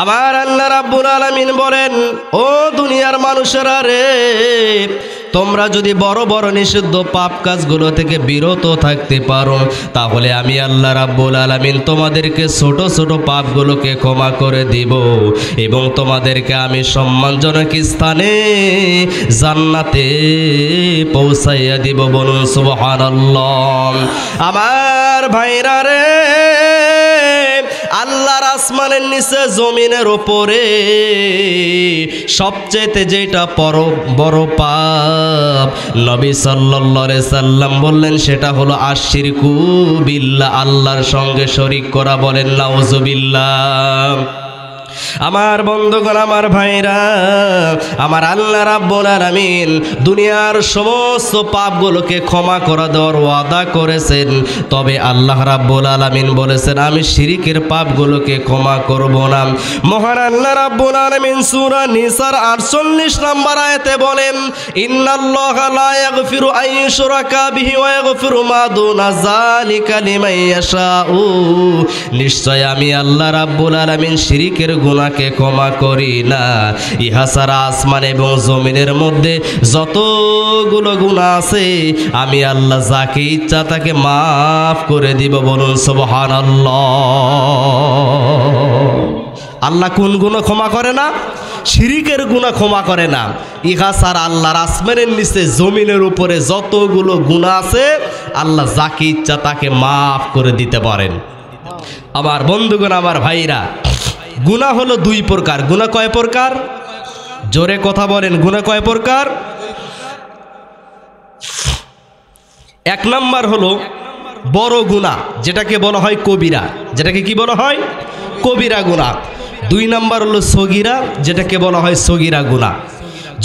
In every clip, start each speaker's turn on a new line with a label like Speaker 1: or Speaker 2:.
Speaker 1: আমার আল্লাহ রাব্বুল আলামিন বলেন, ও দুনিয়ার মানুষেরা রে, তোমরা যদি বড় বড় নিষিদ্ধ পাপ কাজগুলো থেকে বিরত থাকতে পারো, তাহলে আমি আল্লাহ রাব্বুল আলামিন তোমাদেরকে ছোট ছোট পাপগুলোকে ক্ষমা করে দিব এবং তোমাদেরকে আমি সম্মানজনক স্থানে জান্নাতে পৌঁছাইয়া দিব। বলুন সুবহানাল্লাহ। আমার ভাইরা রে, আল্লাহর আসমানের নিচে জমিনের ওপরে সবচেয়ে যেটা বড় পাপ নবী সাল্লাল্লাহু আলাইহি সাল্লাম বললেন সেটা হলো আশরিকু বিল্লাহ, আল্লাহর সঙ্গে শরীক করা। বলেন নাউযুবিল্লাহ। আমার বন্ধুগণ, আমার ভাইরা, আমার আল্লাহ রাব্বুল আলামিন দুনিয়ার সমস্ত পাপগুলোকে ক্ষমা করে দেওয়ার ওয়াদা করেছেন। তবে আল্লাহ রাব্বুল আলামিন বলেছেন আমি শিরকের পাপগুলোকে ক্ষমা করব না। মহান আল্লাহ রাব্বুল আলামিন সূরা নিসার 48 নম্বর আয়াতে বলেন, ইন্নাল্লাহা লা ইয়াগফিরু আন ইউশরাকা বিহি ওয়া ইয়াগফিরু মা দুনা যালিকা লিমান ইয়াশাউ। নিশ্চয় আমি আল্লাহ রাব্বুল আলামিন শিরকের গুনাহকে ক্ষমা করি না। ইহা ছাড়া আসমান এবং জমিনের মধ্যে যতগুলো গুনাহ আছে আমি আল্লাহ যাকে ইচ্ছা তাকে মাফ করে দিব। বলুন সুবহানাল্লাহ। আল্লাহ কোন গুনাহ ক্ষমা করে না? শিরকের গুনাহ ক্ষমা করে না। ইহা ছাড়া আল্লাহর আসমানের নিচে জমিনের উপরে যতগুলো গুনাহ আছে আল্লাহ যাকে ইচ্ছা তাকে মাফ করে দিতে পারেন। আমার বন্ধুগণ, আমার ভাইরা, গুনাহ হলো দুই প্রকার। গুনাহ কয় প্রকার? জোরে কথা বলেন, গুনাহ কয় প্রকার? এক নাম্বার হলো বড় গুনাহ, যেটাকে বলা হয় কবিরা, যেটাকে কি বলা হয়? কবিরা গুনাহ। দুই নাম্বার হলো সগীরা, যেটাকে বলা হয় সগীরা গুনাহ।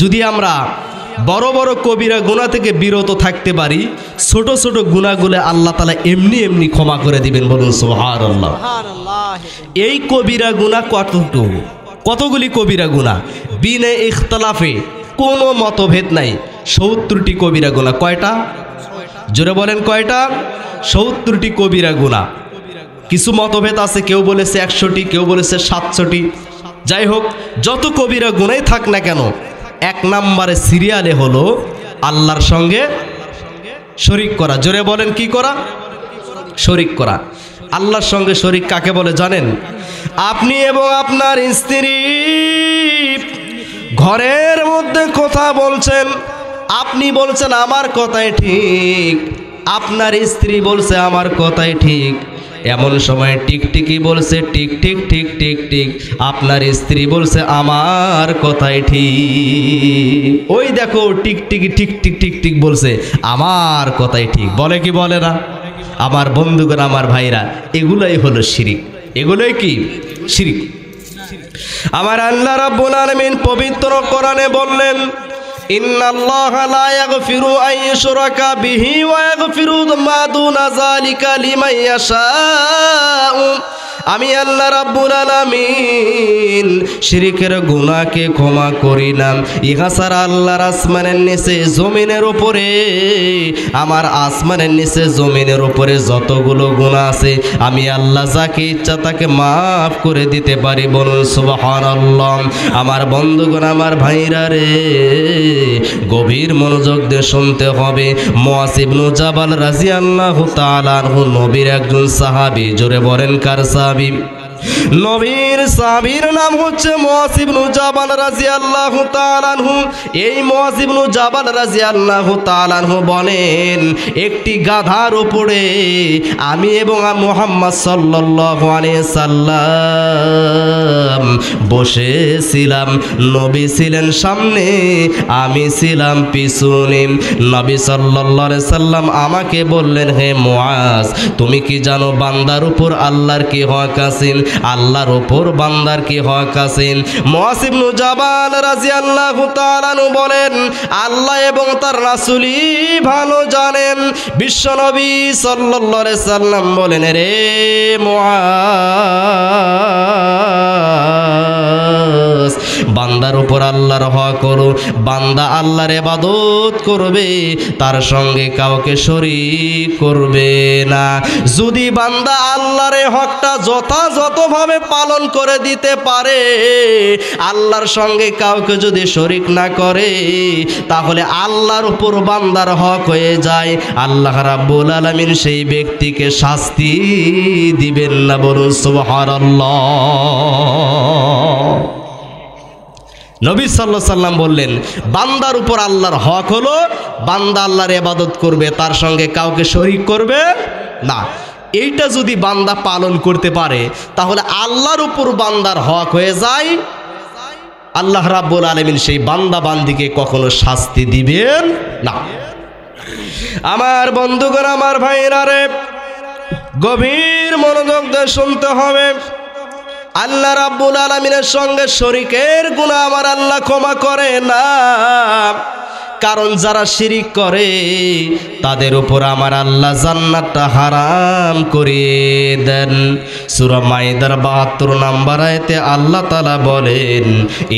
Speaker 1: যদি আমরা বড় বড় কবিরা গুনাহ থেকে বিরত থাকতে পারি, ছোট ছোট গুনাহগুলো আল্লাহ তাআলা এমনি এমনি ক্ষমা করে দিবেন। বলুন সুবহানাল্লাহ। এই কবিরা গুনাহ কতগুলি কবিরা গুনাহ? বিনে ইখতিলাফে, কোনো মতভেদ নাই, 70টি কবিরা গুনাহ। কয়টা? জোরে বলেন কয়টা? 70টি কবিরা গুনাহ। কিছু মতভেদ আছে, কেউ বলেছে 100টি, কেউ বলেছে 700টি। যাই হোক, যত কবিরা গুনাহই থাক না কেন, এক নম্বরে সিরিয়ালে হলো আল্লাহর সঙ্গে শরীক করা। জোরে বলেন কি করা? শরীক করা। আল্লাহর সঙ্গে শরীক কাকে বলে জানেন? আপনি এবং আপনার স্ত্রী ঘরের মধ্যে কথা বলছেন, আপনি বলছেন আমার কথাই ঠিক, আপনার স্ত্রী বলছে আমার কথাই ঠিক। এমন সময় টিকটিকি বলছে tick tick tick tick tick, আপনার স্ত্রী বলছে আমার কথাই ঠিক। ওই দেখো টিকটিকি টিক টিক টিক টিক বলছে আমার কথাই ঠিক। বলে কি বলে না? আমার বন্ধুগণ, আমার ভাইরা, এগুলোই হলো শিরিক। এগুলোই কি? শিরিক। আমার আল্লাহ রাব্বুল আলামিন পবিত্র কোরআনে বললেন, ইন্নাল্লাহা লা ইয়াগফিরু আন ইউশরাকা বিহি ওয়া ইয়াগফিরু মা দুনা যালিকা লিমান ইয়াশাউ। আমি আল্লাহ রাব্বুল আলামিন শিরকের গুনাহকে ক্ষমা করি না। ইহা ছাড়া আল্লাহর আসমানের নিচে জমিনের উপরে, আমার আসমানের নিচে জমিনের উপরে যতগুলো গুনাহ আছে আমি আল্লাহ যাকে ইচ্ছা তাকে মাফ করে দিতে পারি। বলুন সুবহানাল্লাহ। আমার বন্ধুগণ, আমার ভাইরা রে, গভীর মনোযোগ দিয়ে শুনতে হবে। মুআয ইবনে জাবাল রাদিয়াল্লাহু তাআলা আনহু নবীর একজন সাহাবী। জোরে বলেন কার সাহাবী? নবীর সাহাবীর নাম হচ্ছে মুআয ইবনে জাবাল রাদিয়াল্লাহু তাআলা আনহু। এই মুআয ইবনে জাবাল রাদিয়াল্লাহু তাআলা আনহু বলেন, একটি গাধার উপরে আমি এবং মুহাম্মদ সাল্লাল্লাহু আলাইহি সাল্লাম বসেছিলাম। নবী ছিলেন সামনে, আমি ছিলাম পিছনে। নবী সাল্লাল্লাহু আলাইহি সাল্লাম আমাকে বললেন, হে মুআয, তুমি কি জানো বান্দার উপর আল্লাহর কি হক আছে? আল্লাহর উপর বান্দার কি হক আছে? মুআয ইবনে জাবাল রাদিয়াল্লাহু তাআলা আনহু বলেন, আল্লাহ এবং তার রাসূলই ভালো জানেন। বিশ্বনবী সাল্লাল্লাহু আলাইহি সাল্লাম বলেন, রে মুআয, বান্দা বান্দার উপর আল্লাহর হক হলো বান্দা আল্লাহর ইবাদত করবে, তার সঙ্গে কাউকে শরীক করবে না। যদি বান্দা আল্লাহর হকটা যথাযথভাবে পালন করে দিতে পারে, আল্লাহর সঙ্গে কাউকে যদি শরীক না করে, তাহলে আল্লাহর উপর বান্দার হক হয়ে যায়। আল্লাহ রাব্বুল আলামিন সেই ব্যক্তিকে শাস্তি দিবেন না। বলুন সুবহানাল্লাহ। নবী সাল্লাল্লাহু আলাইহি সাল্লাম বললেন, বান্দার উপর আল্লাহর হক হলো বান্দা আল্লাহর ইবাদত করবে, তার সঙ্গে কাউকে শরীক করবে না। এইটা যদি বান্দা পালন করতে পারে, তাহলে আল্লাহর উপর বান্দার হক হয়ে যায়। আল্লাহ রাব্বুল আলামিন সেই বান্দা বান্দিকে কখনো শাস্তি দিবেন না। আমার বন্ধুগণ, আমার ভাইরা রে, গভীর মনোযোগ দিয়ে শুনতে হবে। আল্লাহ রাব্বুল আলামিনের সঙ্গে শরীকের গুনাহ আমার আল্লাহ ক্ষমা করে না। কারণ যারা শিরিক করে তাদের উপর আমার আল্লাহ জান্নাতটা হারাম করিয়ে দেন। সূরা মাইদার ৭২ নম্বর আয়াতে আল্লাহ তাআলা বলেন,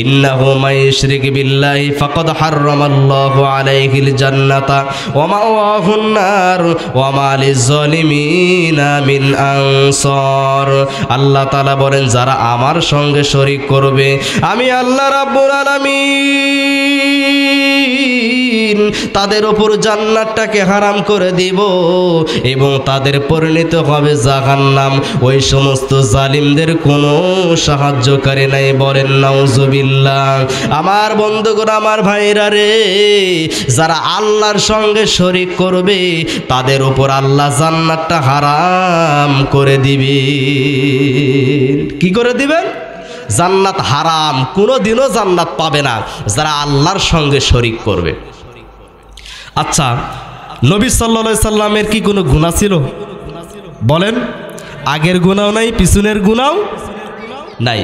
Speaker 1: ইন্নাহু মাইয়ুশরিক বিল্লাহি ফাকাদ হারামাল্লাহু আলাইহিল জান্নাতা ওয়া মাওয়াহুন নার ওয়া মা লিয-যালিমিনা মিন আনসার। আল্লাহ তাআলা বলেন, যারা আমার সঙ্গে শরিক করবে, আমি আল্লাহ রাব্বুল আলামিন তাদের উপর জান্নাতটাকে হারাম করে দিব এবং তাদের পরিণত হবে জাহান্নাম। ওই সমস্ত জালিমদের কোনো সাহায্যকারী নাই। বলেন নাউজুবিল্লাহ। আমার বন্ধুগণ, আমার ভাইরা রে, যারা আল্লাহর সঙ্গে শরীক করবে তাদের উপর আল্লাহ জান্নাতটা হারাম করে দিবে। কি করে দিবেন? জান্নাত হারাম, কোনোদিনও জান্নাত পাবে না যারা আল্লাহর সঙ্গে শরীক করবে। আচ্ছা, নবী সাল্লাল্লাহু আলাইহি সাল্লামের কি কোনো গুনাহ ছিল? বলেন, আগের গুনাহ নাই, পিছনের গুনাহ নাই।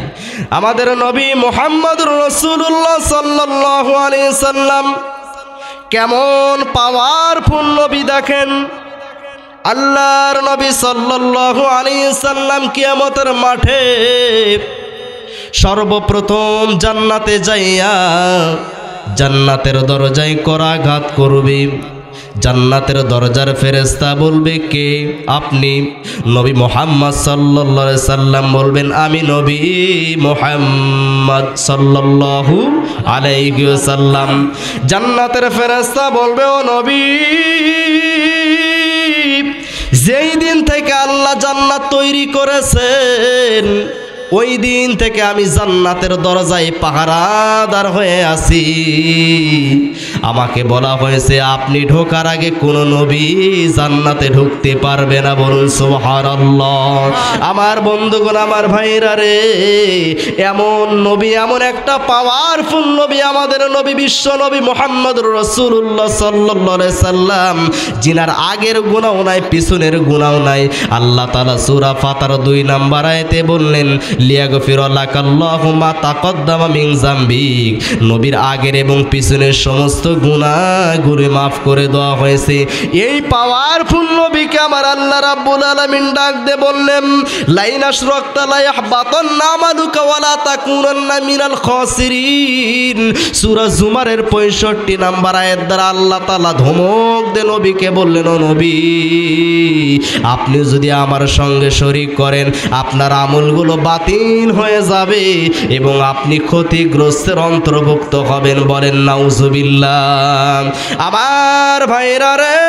Speaker 1: আমাদের নবী মুহাম্মদুর রাসূলুল্লাহ সাল্লাল্লাহু আলাইহি সাল্লাম কেমন পাওয়ারফুল নবী দেখেন। আল্লাহর নবী সাল্লাল্লাহু আলাইহি সাল্লাম কিয়ামতের মাঠে সর্বপ্রথম জান্নাতে যাইয়া জান্নাতের দরজায় করাঘাত করবে। জান্নাতের দরজার ফেরেশতা বলবে, কে? আপনি। নবী মুহাম্মদ সাল্লাল্লাহু আলাইহি সাল্লাম বলবেন, আমি নবী মুহাম্মদ সাল্লাল্লাহু আলাইহি ওয়াসাল্লাম। জান্নাতের ফেরেশতা বলবে, ও নবী, যেই দিন থেকে আল্লাহ জান্নাত তৈরি করেছেন, ওই দিন থেকে আমি জান্নাতের দরজায় পাহারাদার হয়ে আছি। আমাকে বলা হয়েছে আপনি ঢোকার আগে কোনো নবী জান্নাতে ঢুকতে পারবে না। বলুন সুবহানাল্লাহ। আমার বন্ধুগণ, আমার ভাইরা রে, এমন নবী, এমন একটা পাওয়ারফুল নবী আমাদের নবী, বিশ্ব নবী মুহাম্মদুর রাসূলুল্লাহ সাল্লাল্লাহু আলাইহি সাল্লাম, জিনার আগের গুনাহ নাই, পিছনের গুনাহ নাই। আল্লাহ তাআলা সূরা ফাতার 2 নম্বর আয়াতে বললেন, লিয়াগফির লাকাল্লাহু মা তাকদ্দামা মিন যামবিক। নবীর আগের এবং পিছনের সমস্ত গুনাহগুলো মাফ করে দেওয়া হয়েছে। এই পাওয়ারফুল নবীকে আমার আল্লাহ রাব্বুল আলামিন ডাক দিয়ে বললেন, লাইন আশরাকতা লা ইয়াহবাতান্না আমালুকা ওয়া লা তাকুনান্না মিনাল খাসিরিন। সূরা জুমারের 65 নম্বর আয়াত দ্বারা আল্লাহ তাআলা ধমক দিয়ে নবীকে বললেন, ও নবী, আপনি যদি আমার সঙ্গে শরীক করেন, আপনার আমলগুলো বাতিল হয়ে যাবে এবং আপনি ক্ষতিগ্রস্তের অন্তর্ভুক্ত হবেন। বলেন নাউজুবিল্লাহ। আমার ভাইরা রে,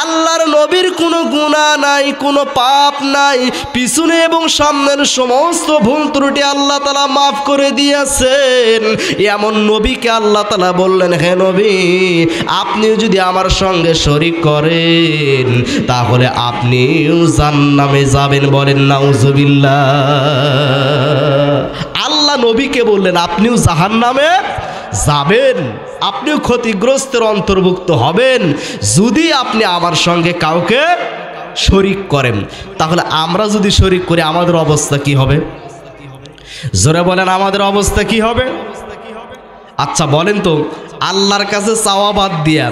Speaker 1: আল্লাহর নবীর কোনো গুনাহ নাই, কোনো পাপ নাই, পিছনে এবং সামনের সমস্ত ভুল ত্রুটি আল্লাহ তাআলা মাফ করে দিয়েছেন। এমন নবীকে আল্লাহ তাআলা বললেন, হে নবী, আপনি যদি আমার সঙ্গে শরীক করেন তাহলে আপনিও জান্নামে যাবেন। বলেন নাউজুবিল্লাহ। আল্লাহ নবীকে বললেন, আপনিও জাহান্নামে যাবেন, আপনিও ক্ষতিগ্রস্তের অন্তর্ভুক্ত হবেন যদি আপনি আমার সঙ্গে কাউকে শরীক করেন। তাহলে আমরা যদি শরীক করি আমাদের অবস্থা কি হবে? জোরে বলেন, আমাদের অবস্থা কি হবে? আচ্ছা বলেন তো, আল্লাহর কাছে চাওয়া বাদ দিয়া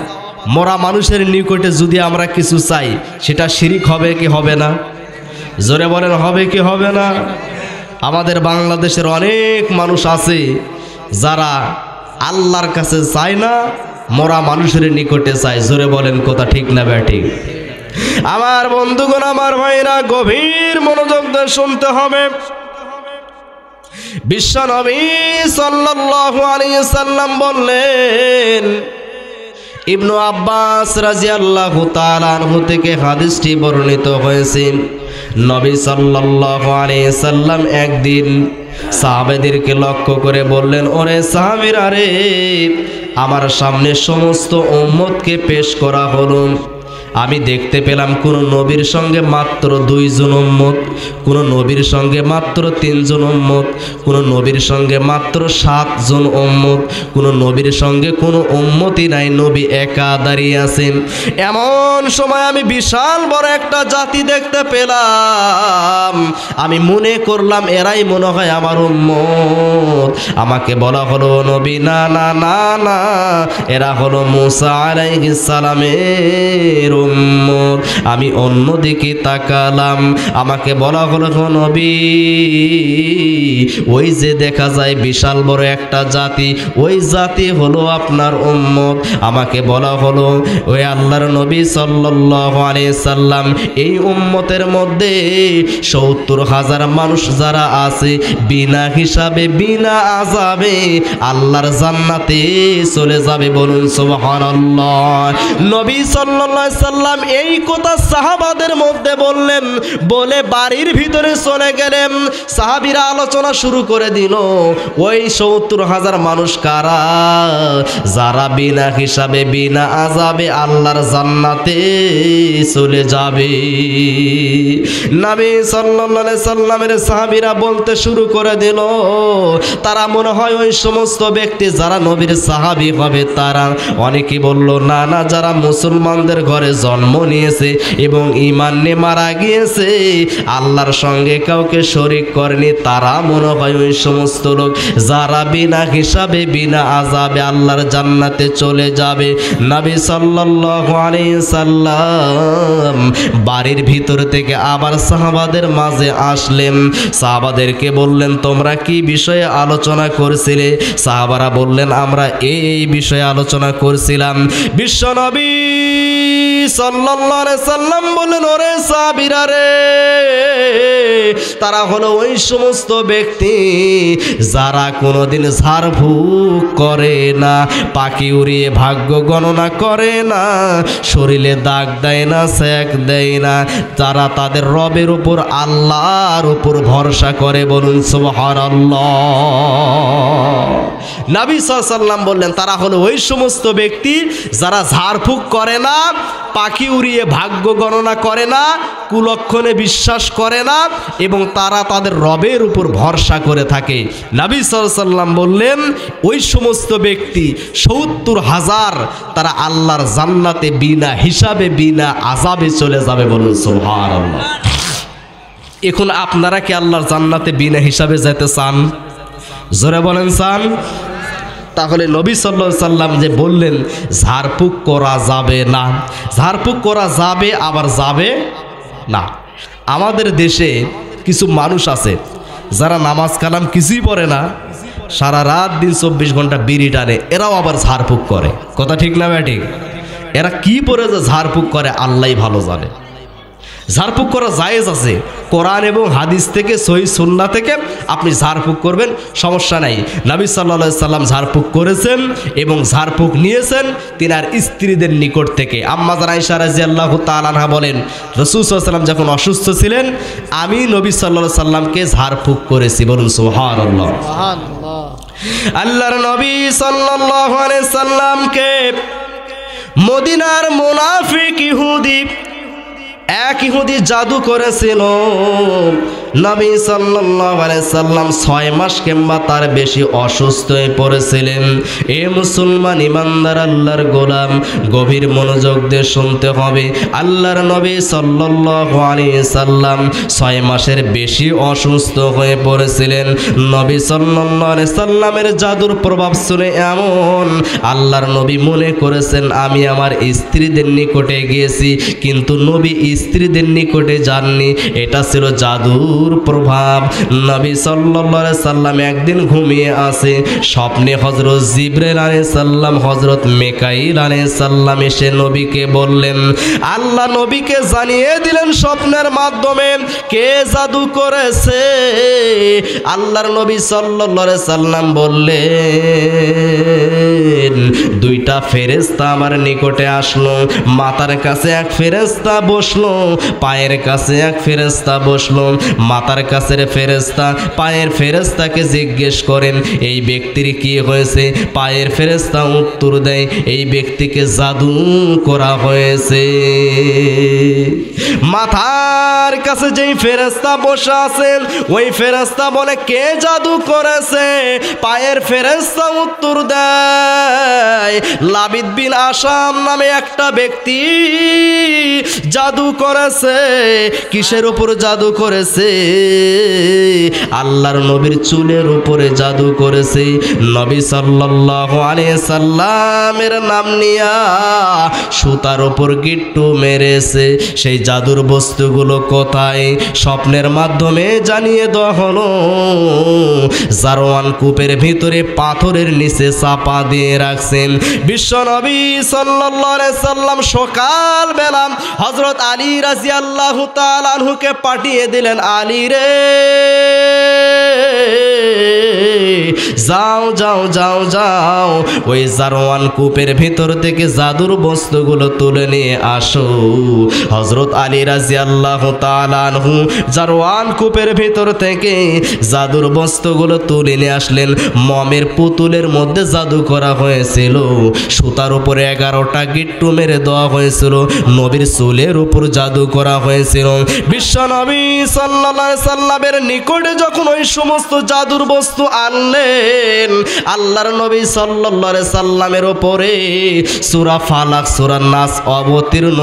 Speaker 1: মরা মানুষের নিকটে যদি আমরা কিছু চাই, সেটা শিরিক হবে কি হবে না? জোরে বলেন, হবে কি হবে না? আমাদের বাংলাদেশের অনেক মানুষ আছে যারা আল্লাহর কাছে চায় না, মরা মানুষের নিকটে চায়। জোরে বলেন কথা ঠিক না ব্যাঠিক? আমার বন্ধুগণ, আমার ভাইরা, গভীর মনোযোগ দিয়ে শুনতে হবে। বিশ্বনবী সাল্লাল্লাহু আলাইহি সাল্লাম বললেন, ইবনু আব্বাস রাদিয়াল্লাহু তাআলা আনহু থেকে হাদিসটি বর্ণিত হয়েছে, নবী সাল্লাল্লাহু আলাইহি সাল্লাম একদিন সাহাবাদেরকে লক্ষ্য করে বললেন, ওরে সাহাবীরা রে, আমার সামনে সমস্ত উম্মতকে পেশ করা হলো। আমি দেখতে পেলাম কোন নবীর সঙ্গে মাত্র 2 জন উম্মত, কোন নবীর সঙ্গে মাত্র 3 জন উম্মত, কোন নবীর সঙ্গে মাত্র 7 জন উম্মত, কোন নবীর সঙ্গে কোনো উম্মতই নাই, নবী একা দাঁড়িয়ে আছেন। এমন সময় আমি বিশাল বড় একটা জাতি দেখতে পেলাম। আমি মনে করলাম এরাই মনে হয় আমার উম্মত। আমাকে বলা হলো, নবী না না না না, এরা হলো মুসা আলাইহিস সালামের উম্মত। আমি অন্যদিকে তাকালাম, আমাকে বলা হলো, নবী ওই যে দেখা যায় বিশাল বড় একটা জাতি, ওই জাতি হলো আপনার উম্মত। আমাকে বলা হলো, ওই আল্লাহর নবী সাল্লাল্লাহু আলাইহি সাল্লাম, এই উম্মতের মধ্যে 70,000 মানুষ যারা আছে, বিনা হিসাবে বিনা আযাবে আল্লাহর জান্নাতে চলে যাবে। বলুন সুবহানাল্লাহ। নবী সাল্লাল্লাহু আলাইহি সাল্লাম এই কথা সাহাবাদের মধ্যে বললেন, বলে বাড়ির ভিতরে চলে গেলেন। সাহাবীরা আলোচনা শুরু করে দিল, ওই 70,000 মানুষ কারা? যারা বিনা হিসাবে বিনা আযাবে আল্লাহর জান্নাতে চলে যাবে। নবী সাল্লাল্লাহু আলাইহি সাল্লামের সাহাবীরা বলতে শুরু করে দিল, তারা মনে হয় ওই সমস্ত ব্যক্তি যারা নবীর সাহাবী হবে তারা। অনেকে বলল, না না, যারা মুসলমানদের ঘরে জন্ম নিয়েছে এবং ঈমান নিয়ে মারা গিয়েছে, আল্লাহর সঙ্গে কাউকে শরীক করেনি, তারা মনে হয় ওই সমস্ত লোক যারা বিনা হিসাবে বিনা আযাবে আল্লাহর জান্নাতে চলে যাবে। নবী সাল্লাল্লাহু আলাইহি সাল্লাম বাড়ির ভিতর থেকে আবার সাহাবাদের মাঝে আসলেন। সাহাবাদেরকে বললেন, তোমরা কি বিষয়ে আলোচনা করছিলে? সাহাবারা বললেন, আমরা এই বিষয়ে আলোচনা করছিলাম। বিশ্বনবী সাল্লাল্লাহু আলাইহি সাল্লাম বললেন, ওরে সাহাবীরা রে, তারা হলো ওই সমস্ত ব্যক্তি যারা কোনোদিন ঝাড়ফুঁক করে না, পাখি উড়িয়ে ভাগ্য গণনা করে না, শরীরে দাগ দেয় না, সেক দেয় না, তারা তাদের রবের উপর আল্লাহর উপর ভরসা করে। বলুন সুবহানাল্লাহ। নবী সাল্লাল্লাহু আলাইহি সাল্লাম বললেন, তারা হলো ওই সমস্ত ব্যক্তি যারা ঝাড়ফুঁক করে না, পাখি উড়িয়ে ভাগ্য গণনা করে না, কুলক্ষণে বিশ্বাস করে না, এবং তারা তাদের রবের উপর ভরসা করে থাকে। নবী সাল্লাল্লাহু আলাইহি সাল্লাম বললেন, ওই সমস্ত ব্যক্তি 70,000 তারা আল্লাহর জান্নাতে বিনা হিসাবে বিনা আযাবে চলে যাবে। বলুন সুবহানাল্লাহ। এখন আপনারা কি আল্লাহর জান্নাতে বিনা হিসাবে যেতে চান? জোরে বলেন, চান? তাহলে নবী সাল্লাল্লাহু আলাইহি সাল্লাম যে বললেন ঝাড়ফুঁক করা যাবে না, ঝাড়ফুঁক করা যাবে আবার যাবে না। আমাদের দেশে কিছু মানুষ আছে যারা নামাজ কালাম কিছুই পড়ে না, সারা রাত দিন 24 ঘন্টা বিড়ি টানে, এরাও আবার ঝাড়ফুঁক করে। কথা ঠিক না ঠিক? এরা কি পরে যে ঝাড়ফুঁক করে আল্লাহই ভালো জানে। ঝাড়ফুঁক করা জায়েজ আছে, কোরআন এবং হাদিস থেকে, সহিহ সুন্নাহ থেকে আপনি ঝাড়ফুঁক করবেন, সমস্যা নাই। নবী সাল্লাল্লাহু আলাইহি সাল্লাম ঝাড়ফুঁক করেছেন এবং ঝাড়ফুঁক নিয়েছেন তিনার স্ত্রীদের নিকট থেকে। আম্মা জান আয়েশা রাদিয়াল্লাহু তাআলা আনহা বলেন, রাসূল সাল্লাল্লাহু আলাইহি সাল্লাম যখন অসুস্থ ছিলেন, আমি নবী সাল্লাল্লাহু আলাইহি সাল্লামকে ঝাড়ফুঁক করেছি। বলুন সুবহানাল্লাহ। আল্লাহর নবী সাল্লাল্লাহু আলাইহি সাল্লামকে মদিনার মুনাফিক ইহুদি, এক ইহুদি জাদু করেছিল। নবী সাল্লাল্লাহু আলাইহি সাল্লাম 6 মাস কিংবা তার বেশি অসুস্থ হয়ে পড়েছিলেন। এ মুসলমান ইমানদার আল্লাহর গোলাম, গভীর মনোযোগ দিয়ে শুনতে হবে। আল্লাহর নবী সাল্লাল্লাহু আলাইহি সাল্লাম 6 মাসের বেশি অসুস্থ হয়ে পড়েছিলেন। নবী সাল্লাল্লাহু আলাইহি সাল্লামের জাদুর প্রভাব শুনে এমন আল্লাহর নবী মনে করেছেন আমি আমার স্ত্রীদের নিকটে গিয়েছি, কিন্তু নবী স্ত্রীদের নিকটে যাননি। এটা ছিল জাদু জাদুর প্রভাব। নবী সাল্লাল্লাহু আলাইহি সাল্লাম একদিন ঘুমিয়ে আছে, স্বপ্নে হযরত জিবরাইল আলাইহিস সালাম হযরত মিকাইল আলাইহিস সালাম এসে নবীকে বললেন, আল্লাহ নবীকে জানিয়ে দিলেন স্বপ্নের মাধ্যমে কে জাদু করেছে। আল্লাহর নবী সাল্লাল্লাহু আলাইহি সাল্লাম বললেন, দুইটা ফেরেশতা আমার নিকটে আসলো, মাথার কাছে এক ফেরেশতা বসলো, পায়ের কাছে এক ফেরেশতা বসলো। মাথার কাছের ফেরেশতা পায়ের ফেরেশতাকে জিজ্ঞেস করেন, এই ব্যক্তির কি হয়েছে? পায়ের ফেরেশতা উত্তর দেয়, এই ব্যক্তিকে জাদু করা হয়েছে। মাথার কাছে যেই ফেরেশতা বসে আছেন ওই ফেরেশতা বলে, কে জাদু করেছে? পায়ের ফেরেশতা উত্তর দেয়, লাবিদ বিন আসাম নামে একটা ব্যক্তি জাদু করেছে। কিসের উপর জাদু করেছে? আল্লাহর নবীর চুলের উপরে জাদু করেছে। নবী সাল্লাল্লাহু আলাইহি সাল্লামের নাম নিয়া সুতার উপর গিট্টু মেরেছে। সেই জাদুর বস্তুগুলো কোথায়? স্বপ্নের মাধ্যমে জানিয়ে দেওয়া হলো, জারওয়ান কূপের ভিতরে পাথরের নিচে চাপা দিয়ে রাখছেন। বিশ্ব নবী সাল্লাল্লাহু আলাইহি সাল্লাম সকাল বেলা হযরত আলী রাদিয়াল্লাহু তাআলা আনহুকে পাঠিয়ে দিলেন, আলী রে যাও যাও যাও যাও, ওই জারওয়ান কূপের ভিতর থেকে জাদুর বস্তুগুলো তুলে নিয়ে আসো। হযরত আলী রাদিয়াল্লাহু তাআলা আনহু জারওয়ান কূপের ভিতর থেকে জাদুর বস্তুগুলো তুলে নিয়ে আসলেন। মমের পুতুলের মধ্যে জাদু করা হয়েছিল, সুতার উপরে 11টা গিট্টু মেরে দেওয়া হয়েছিল, নবীর চুলের উপর জাদু করা হয়েছিল। বিশ্ব নবী সাল্লাল্লাহু আলাইহি সাল্লামের নিকটে যখন ওই সমস্ত জাদুর বস্তু আনলেন, আল্লাহর নবী সাল্লাল্লাহু আলাইহি সাল্লামের উপরে সূরা ফালাক সূরা নাস অবতীর্ণ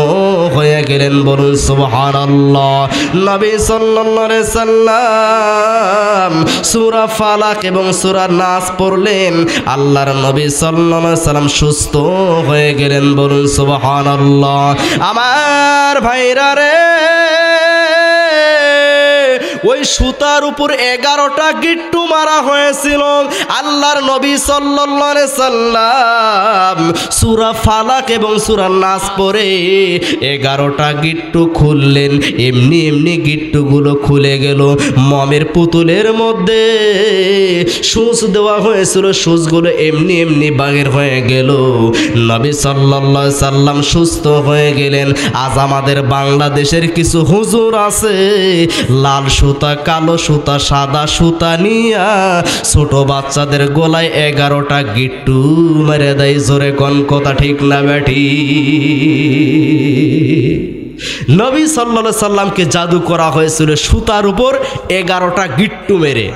Speaker 1: হয়ে গেলেন। বলুন সুবহানাল্লাহ। নবী সাল্লাল্লাহু আলাইহি সাল্লাম সূরা ফালাক এবং সূরা নাস পড়লেন, আল্লাহর নবী সাল্লাল্লাহু আলাইহি সাল্লাম সুস্থ হয়ে গেলেন। বলুন সুবহানাল্লাহ। আমার ভাইরা রে, ওই সুতার উপর 11টা গিট্টু মারা হয়েছিল। আল্লাহর নবী সাল্লাল্লাহু আলাইহি সাল্লাম সূরা ফালাক এবং সূরা নাস পড়ে 11টা গিট্টু খুললেন। এমনি এমনি গিট্টুগুলো খুলে গেল। মমের পুতুলের মধ্যে সূচ দেওয়া হয়েছিল, সূচগুলো এমনি এমনি বাগের হয়ে গেল। নবী সাল্লাল্লাহু আলাইহি সাল্লাম সুস্থ হয়ে গেলেন। আজ আমাদের বাংলাদেশের কিছু হুজুর আছে, লাল সুতা, কালো সুতা, সাদা সুতা নিয়া ছোট বাচ্চাদের গলায় 11টা গিট্টু মেরে দেয়। জোরে কোন কথা ঠিক না বেঠি? নবী সাল্লাল্লাহু আলাইহি সাল্লামকে জাদু করা হয়েছিল সুতার উপর 11টা গিট্টু মেরে।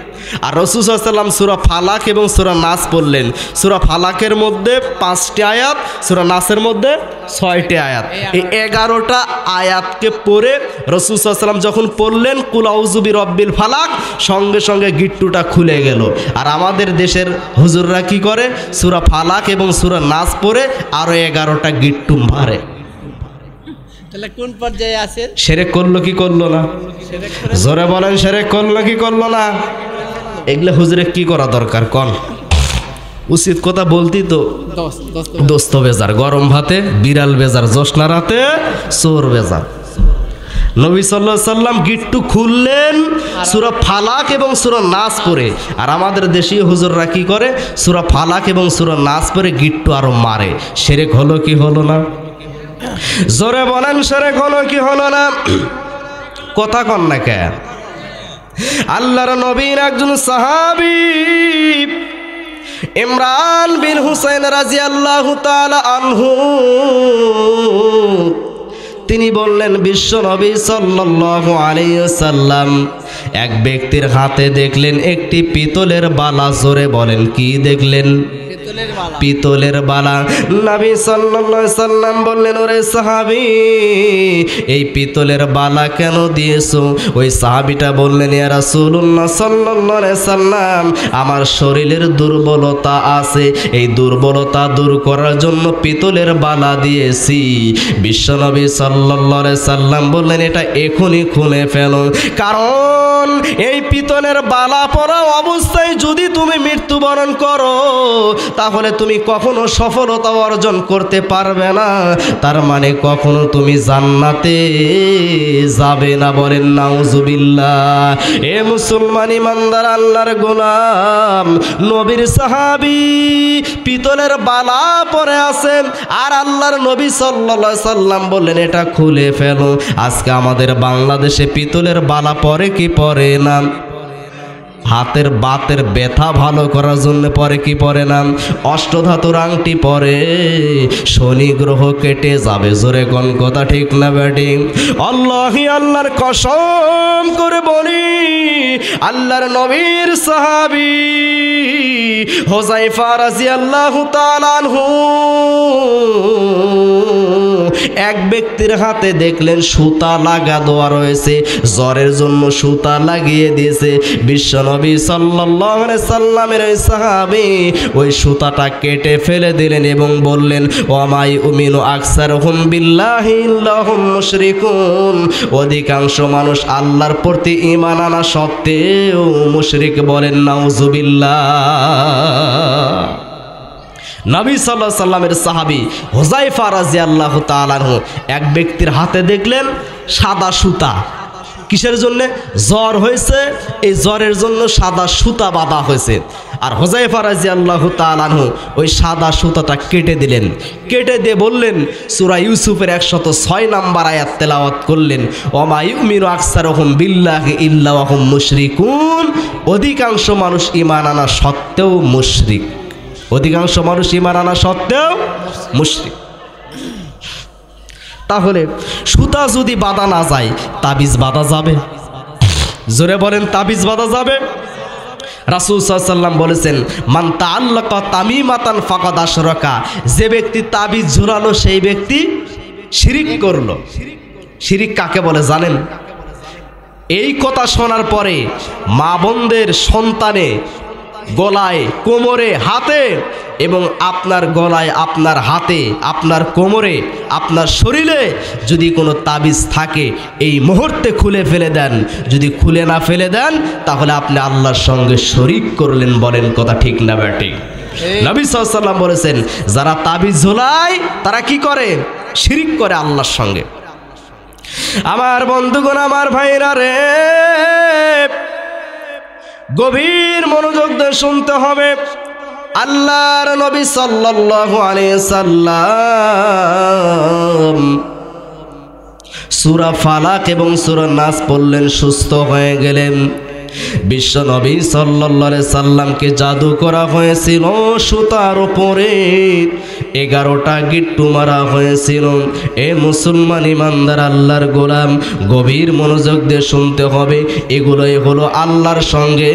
Speaker 1: আর রাসূল সাল্লাল্লাহু আলাইহি সাল্লাম সূরা ফালাক এবং সূরা নাস পড়লেন। সূরা ফালাকের মধ্যে 5টি আয়াত, সূরা নাসের মধ্যে 6টি আয়াত। এই 11টা আয়াতকে পড়ে রাসূল সাল্লাল্লাহু আলাইহি সাল্লাম যখন পড়লেন কুল আউযু বিরব্বিল ফালাক, সঙ্গে সঙ্গে গিট্টুটা খুলে গেল। আর আমাদের দেশের হুজুররা কি করে? সূরা ফালাক এবং সূরা নাস পড়ে আরো 11টা গিট্টু মারে।
Speaker 2: তাহলে কোন পর্যায়ে আছেন?
Speaker 1: শিরক করলো কি করলো না? জোরে বলেন, শিরক করলো কি করলো না? এগুলো হুজুরে কি করা দরকার কোন? উচিত কথা বলতি তো দোস্ত বেজার, গরম ভাতে বিড়াল বেজার, জোসনা রাতে চোর বেজার। নবী সাল্লাল্লাহু আলাইহি সাল্লাম গিট্টু খুললেন সূরা ফালাক এবং সূরা নাস পড়ে। আর আমাদের দেশীয় হুজুররা কি করে? সূরা ফালাক এবং সূরা নাস পড়ে গিট্টু আরো মারে। শিরক হলো কি হলো না? জোরে বলেন, শিরক হলো কি হলো না? কথা কন না কেন? আল্লাহর নবীর একজন সাহাবী ইমরান বিন হুসাইন রাদিয়াল্লাহু তাআলা আনহু, তিনি বললেন, বিশ্ব নবী সাল্লাল্লাহু আলাইহি ওয়াসাল্লাম এক ব্যক্তির হাতে দেখলেন একটি পিতলের বালা। জোরে বলেন, কি দেখলেন? পিতলের বালা। নবী সাল্লাল্লাহু আলাইহি সাল্লাম বললেন, ওরে সাহাবী, এই পিতলের বালা কেন দিয়েছো? ওই সাহাবীটা বললেন, ইয়া রাসূলুল্লাহ সাল্লাল্লাহু আলাইহি সাল্লাম, আমার শরীরের দুর্বলতা আছে, এই দুর্বলতা দূর করার জন্য পিতলের বালা দিয়েছি। বিশ্বনবী সাল্লাল্লাহু আলাইহি সাল্লাম বললেন, এটা এখনই খুলে ফেলো, কারণ পিতন, এই পিতনের বালা পরা অবস্থায় যদি তুমি মৃত্যুবরণ করো তাহলে তুমি কখনো সফলতা অর্জন করতে পারবে না, তার মানে কখনো তুমি জান্নাতে যাবে না। বলেন নাউজুবিল্লাহ। এ মুসলমান ইমানদার আল্লাহর গোলাম, নবীর সাহাবী পিতলের বালা পরে আছেন আর আল্লাহর নবী সাল্লাল্লাহু আলাইহি সাল্লাম বললেন এটা খুলে ফেলো। আজকে আমাদের বাংলাদেশে পিতলের বালা পরে কি পরে না? হাতের বাতের ব্যথা ভালো করার জন্য পরে কি পরে না? অষ্টধাতুর আংটি পরে, শনি গ্রহ কেটে যাবে। জোরে কোন কথা ঠিক না ব্যাটিং? আল্লাহি আল্লাহর কসম করে বলি, আল্লাহর নবীর সাহাবী হুযায়ফা রাদিয়াল্লাহু তাআলা আনহু এক ব্যক্তির হাতে দেখলেন সুতা লাগা দেওয়া রয়েছে, জ্বরের জন্য সুতা লাগিয়ে দিয়েছে। বিশ্বনবী সাল্লাল্লাহু আলাইহি সাল্লামের ওই সাহাবী ওই সুতাটা কেটে ফেলে দিলেন এবং বললেন ওয়া ইউমিনু আকসারুহুম বিল্লাহি ইল্লাহুম মুশরিকুন। অধিকাংশ মানুষ আল্লাহর প্রতি ঈমান আনা সত্ত্বেও মুশরিক। বলেন নাউজুবিল্লাহ। নবী সাল্লাল্লাহু আলাইহি সাল্লামের সাহাবী হুযায়ফা রাদিয়াল্লাহু তাআলা আনহু এক ব্যক্তির হাতে দেখলেন সাদা সুতা। কিসের জন্য? জ্বর হয়েছে, এই জ্বরের জন্য সাদা সুতা বাঁধা হয়েছে। আর হুযায়ফা রাদিয়াল্লাহু তাআলা আনহু ওই সাদা সুতাটা কেটে দিলেন। কেটে দিয়ে বললেন, সূরা ইউসুফের 106 নম্বর আয়াত তেলাওয়াত করলেন, ওয়া মা ইউমিনু আকসারুহুম বিল্লাহি ইল্লা ওয়া হুম মুশরিকুন। অধিকাংশ মানুষ ঈমান আনা সত্ত্বেও মুশরিক। অধিকাংশ মানুষ ঈমান আনা সত্ত্বেও মুশরিক। তাহলে সুতা যদি বাঁধা না যায়, তাবিজ বাঁধা যাবে? জোরে বলেন, তাবিজ বাঁধা যাবে? রাসূল সাল্লাল্লাহু আলাইহি ওয়াসাল্লাম বলেছেন, মান তাআল্লাকা তামিমাতান ফাকাদ আশরাকা। যে ব্যক্তি তাবিজ ঝুলালো সেই ব্যক্তি শিরিক করলো। শিরিক কাকে বলে জানেন? এই কথা শোনার পরে মা বোনদের সন্তানে গলায়, কোমরে, হাতে এবং আপনার গলায়, আপনার হাতে, আপনার কোমরে, আপনার শরীরে যদি কোনো তাবিজ থাকে এই মুহূর্তে খুলে ফেলে দেন। যদি খুলে না ফেলে দেন তাহলে আপনি আল্লাহর সঙ্গে শরিক করলেন। বলেন কথা ঠিক না ব্যাটি? নবী সাল্লাল্লাহু আলাইহি ওয়াসাল্লাম বলেছেন যারা তাবিজ ঝোলায় তারা কি করে? শিরিক করে আল্লাহর সঙ্গে। আমার বন্ধুগণ, আমার ভাইরা রে, গভীর মনোযোগ দিয়ে শুনতে হবে। আল্লাহর নবী সাল্লাল্লাহু আলাইহি সাল্লাম সূরা ফালাক এবং সূরা নাস পড়লেন, সুস্থ হয়ে গেলেন। বিশ্ব নবী সাল্লাল্লাহু আলাইহি সাল্লামকে জাদু করা হয়েছিল, সুতার উপরে 11টা গিট্টু মারা হয়েছিল। এ মুসলমান ইমানদার আল্লাহর গোলাম, গভীর মনোযোগ দিয়ে শুনতে হবে। এগুলোই হলো আল্লাহর সঙ্গে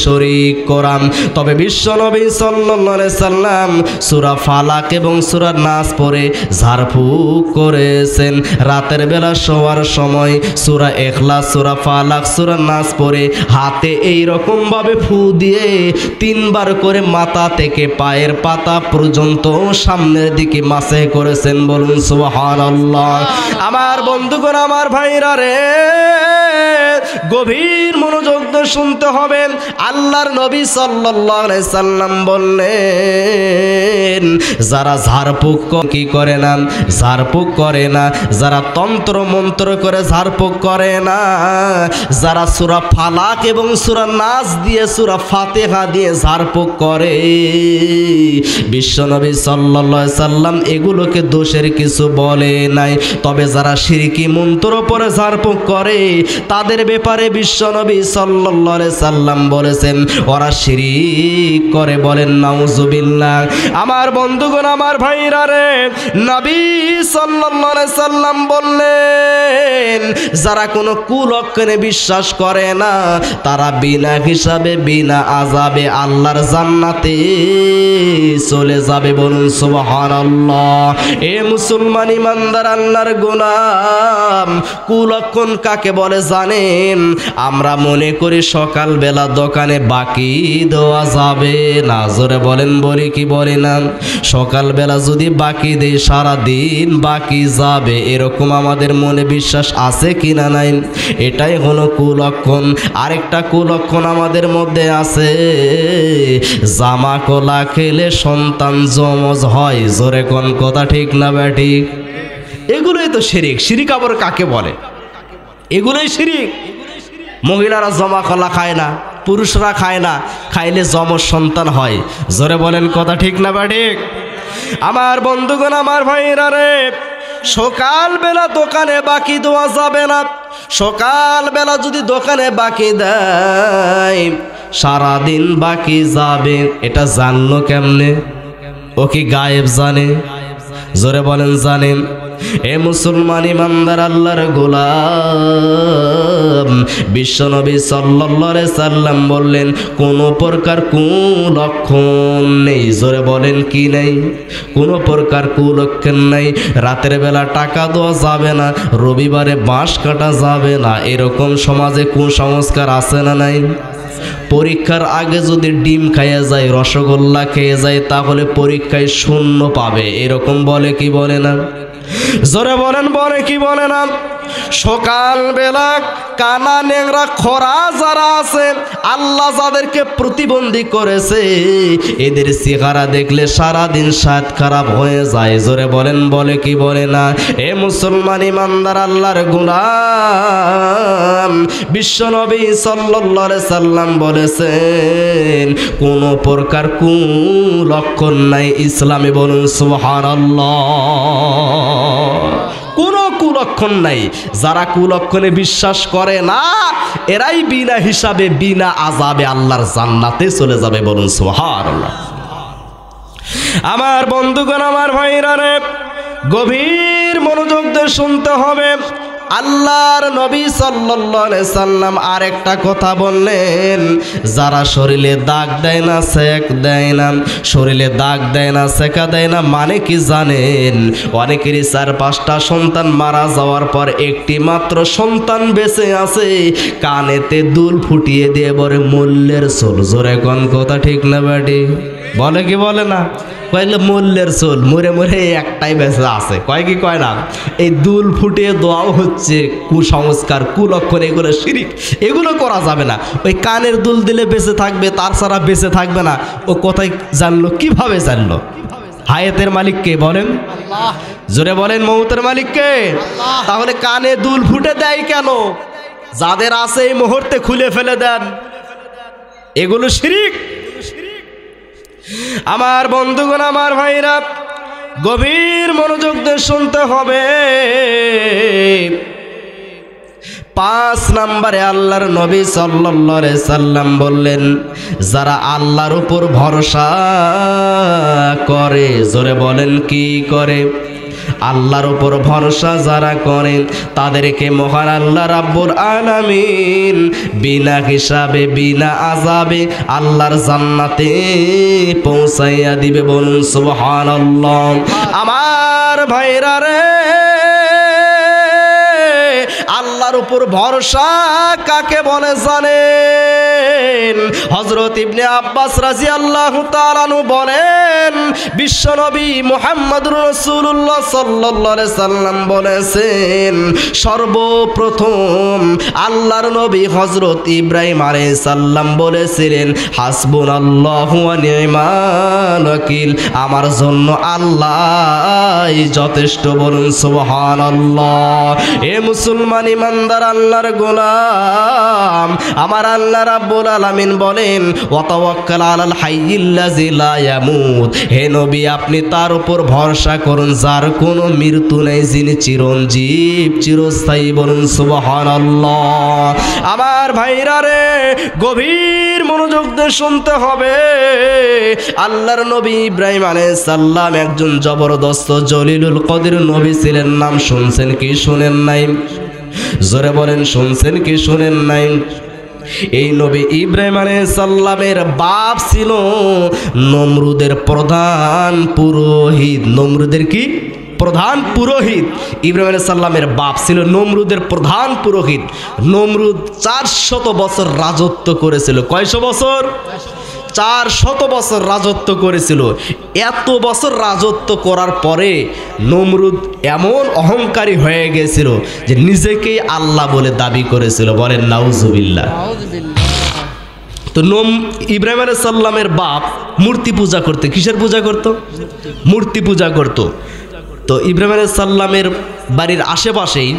Speaker 1: শরীক করা। তবে বিশ্ব নবী সাল্লাল্লাহু আলাইহি সাল্লাম সূরা ফালাক এবং সূরা নাস পড়ে ঝাড়ফুঁক করেছেন। রাতের বেলা শোয়ার সময় সূরা ইখলাস, সূরা ফালাক, সূরা নাস পড়ে হাতে এই রকম ভাবে ফু দিয়ে 3 বার করে মাথা থেকে পায়ের পাতা পর্যন্ত সামনের দিকে মাসে করেছেন। বলুন সুবহানাল্লাহ। আমার বন্ধুগণ, আমার ভাইরা রে, গভীর মনোযোগ দিয়ে শুনতে হবে। আল্লাহর নবী সাল্লাল্লাহু আলাইহি সাল্লাম বললেন যারা ঝাড়ফুঁক কি করে না, ঝাড়ফুঁক করে না, যারা তন্ত্র মন্ত্র করে ঝাড়ফুঁক করে না, যারা সূরা ফালাক এবং সূরা নাস দিয়ে, সূরা ফাতিহা দিয়ে ঝাড়ফুঁক করে, বিশ্বনবী সাল্লাল্লাহু আলাইহি সাল্লাম এগুলোকে দোষের কিছু বলে নাই। তবে যারা শিরকি মন্ত্র পড়ে ঝাড়ফুঁক করে তাদের ব্যাপারে বিশ্বনবী সাল্লাল্লাহু আলাইহি সাল্লাম বলেছেন ওরা শিরিক করে। বলেন নাউজুবিল্লাহ। আমার বন্ধুগণ, আমার ভাইরা রে, নবী সাল্লাল্লাহু আলাইহি সাল্লাম বললেন যারা কোনো কুলক্ষণে বিশ্বাস করে না তারা বিনা হিসাবে, বিনা আযাবে আল্লাহর জান্নাতে চলে যাবে। বলুন সুবহানাল্লাহ। এ মুসলমান ইমানদার আল্লাহর গোলাম, কুলক্ষণ কাকে বলে জানেন? আমরা মনে করি সকালবেলা দোকানে বাকি দেওয়া যাবে না। জোরে বলেন বলি কি বলি না? সকালবেলা যদি বাকি দেই সারা দিন বাকি যাবে, এরকম আমাদের মনে বিশ্বাস আছে কি না নাই? এটাই হলো কুলক্ষণ। আরেকটা কুলক্ষণ আমাদের মধ্যে আছে, জামা কলা খেলে সন্তান যমজ হয়। জোরে কোন কথা ঠিক না ব্যাঠিক? এগুলোই তো শিরিক। শিরিক আবার কাকে বলে? এগুলোই শিরিক। মহিলারা জমা কলা খায় না, পুরুষরা খায় না, খাইলে যমজ সন্তান হয়। জোরে বলেন কথা ঠিক না ব্যাঠিক? আমার বন্ধুগণ, আমার ভাইরা রে, সকালবেলা দোকানে বাকি দেওয়া যাবে না। সকালবেলা যদি দোকানে বাকি দেয় সারাদিন বাকি যাবে। এটা জানলো কেমনে? ও কি গায়েব জানে? জোরে বলেন জানেন? এ মুসলমান ইমানদার আল্লাহর গোলাম, বিশ্বনবী সাল্লাল্লাহু আলাইহি সাল্লাম বললেন কোনো প্রকার কুলক্ষণ নেই। জোরে বলেন কি নেই? কোনো প্রকার কুলক্ষণ নাই। রাতের বেলা টাকা দেওয়া যাবে না, রবিবারে বাঁশ কাটা যাবে না। এরকম সমাজে কুসংস্কার আছে না নাই? পরীক্ষার আগে যদি ডিম খাইয়ে যায়, রসগোল্লা খেয়ে যায়, তাহলে পরীক্ষায় শূন্য পাবে। এরকম বলে কি বলে না? জোরে বলেন বলে কি বলে না? সকালবেলা কানা নেংরা খরা যারা আছে, আল্লাহ যাদেরকে প্রতিবন্ধী করেছে, এদের চেহারা দেখলে সারাদিন স্বাদ খারাপ হয়ে যায়। জোরে বলেন বলে কি বলে না? এ মুসলমান ইমানদার আল্লাহর গোলাম, বিশ্বনবী সাল্লাল্লাহু আলাইহি সাল্লাম বলেছেন কোনো প্রকার কুলক্ষণ নাই ইসলামে। বলুন সুবহানাল্লাহ। কোনো কুলক্ষণ নাই। যারা কুলক্ষণে বিশ্বাস করে না, এরাই বিনা হিসাবে বিনা আযাবে আল্লাহর জান্নাতে চলে যাবে। বলুন সুবহানাল্লাহ। আমার বন্ধুগণ, আমার ভাইরা রে, গভীর মনোযোগ দিয়ে শুনতে হবে। আল্লাহর নবী সাল্লাল্লাহু আলাইহি সাল্লাম আরেকটা কথা বললেন, যারা শরীরে দাগ দেয় না, সেক দেয় না, শরীরে দাগ দেয় না, সেকা দেয় না, মানে কি জানেন? অনেকেরই 4-5টা সন্তান মারা যাওয়ার পর একটি মাত্র সন্তান বেঁচে আছে, কানেতে দুল ফুটিয়ে দিয়ে বলে মূল্যের চুল। জোরে কোন কথা ঠিক না ব্যাটি? বলে কি বলে না? কইলে মূল্যের চুল, মরে মরে একটাই বেঁচে আছে। কয় কি কয় না? এই দুল ফুটিয়ে দোয়াও হচ্ছে কুসংস্কার, কুলক্ষণ, এগুলো শিরিক। এগুলো করা যাবে না। ওই কানের দুল দিলে বেঁচে থাকবে, তার ছাড়া বেঁচে থাকবে না। ও কোথায় জানলো? কিভাবে জানলো? হায়াতের মালিক কে বলেন?
Speaker 2: আল্লাহ।
Speaker 1: জোরে বলেন মৌতের মালিক কে? তাহলে কানে দুল ফুটে দেয় কেন? যাদের আছে এই মুহূর্তে খুলে ফেলে দেন। এগুলো শিরিক। আমার বন্ধুগণ, আমার ভাইরা, গভীর মনোযোগ দিয়ে শুনতে হবে। 5 নম্বরে আল্লাহর নবী সাল্লাল্লাহু আলাইহি সাল্লাম বললেন, যারা আল্লাহর উপর ভরসা করে। জোরে বলেন কি করে? আল্লাহর উপর ভরসা যারা করেন তাদেরকে মহান আল্লাহ রাব্বুল আলামিন বিনা হিসাবে বিনা আযাবে আল্লাহর জান্নাতে পৌঁছাইয়া দিবে। বলুন সুবহানাল্লাহ। আমার ভাইরা রে, আল্লাহর উপর ভরসা কাকে বলে জানেন? হযরত ইবনে আব্বাস রাদিয়াল্লাহু তাআলা আনহু বলেন, বিশ্বনবী মুহাম্মদুর রাসূলুল্লাহ সাল্লাল্লাহু আলাইহি সাল্লাম বলেছেন, সর্বপ্রথম আল্লাহর নবী হযরত ইব্রাহিম আলাইহিস সালাম বলেছিলেন, হাসবুনাল্লাহু ওয়া নি'মাল ওয়াকিল, আমার জন্য আল্লাহই যথেষ্ট। বলুন সুবহানাল্লাহ। এ মুসলমান ইমানদার আল্লাহর গোলাম, আমার আল্লাহ রাব্বুল আলামিন বলেন, ওয়া তাওয়াক্কাল আলাল হাইয়্যিল্লাযী লা ইয়ামুত, হে নবী আপনি তার উপর ভরসা করুন যার কোনো মৃত্যু নেই, যিনি চিরঞ্জীব চিরস্থায়ী। বলুন সুবহানাল্লাহ। আমার ভাইরা রে, গভীর মনোযোগ দিয়ে শুনতে হবে। আল্লাহর নবী ইব্রাহিম আলাইহিস সালাম একজন জবরদস্ত জলিলুল কদর নবী ছিলেন। নাম শুনছেন কি শুনেন নাই? জোরে বলেন, শুনছেন কি শুনেন নাই? এই নবী ইব্রাহিম আলাইহিস সালামের বাপ ছিল নমরুদের প্রধান পুরোহিত। নমরুদের কি প্রধান পুরোহিত। ইব্রাহিম আলাইহিস সালামের বাপ ছিল নমরুদের প্রধান পুরোহিত। নমরুদ 400 বছর রাজত্ব করেছিল। কয়শো বছর? 400 বছর রাজত্ব করেছিল। এত বছর রাজত্ব করার পরে নমরুদ এমন অহংকারী হয়ে গেছিল যে নিজেকেই আল্লাহ বলে দাবি করেছিল। বলেন নাউজুবিল্লাহ। তো ইব্রাহিম আলাইহিস সালামের বাপ মূর্তি পূজা করতে, কিসের পূজা করত? মূর্তি পূজা করত। তো ইব্রাহিম আলাইহিস সালামের বাড়ির আশেপাশেই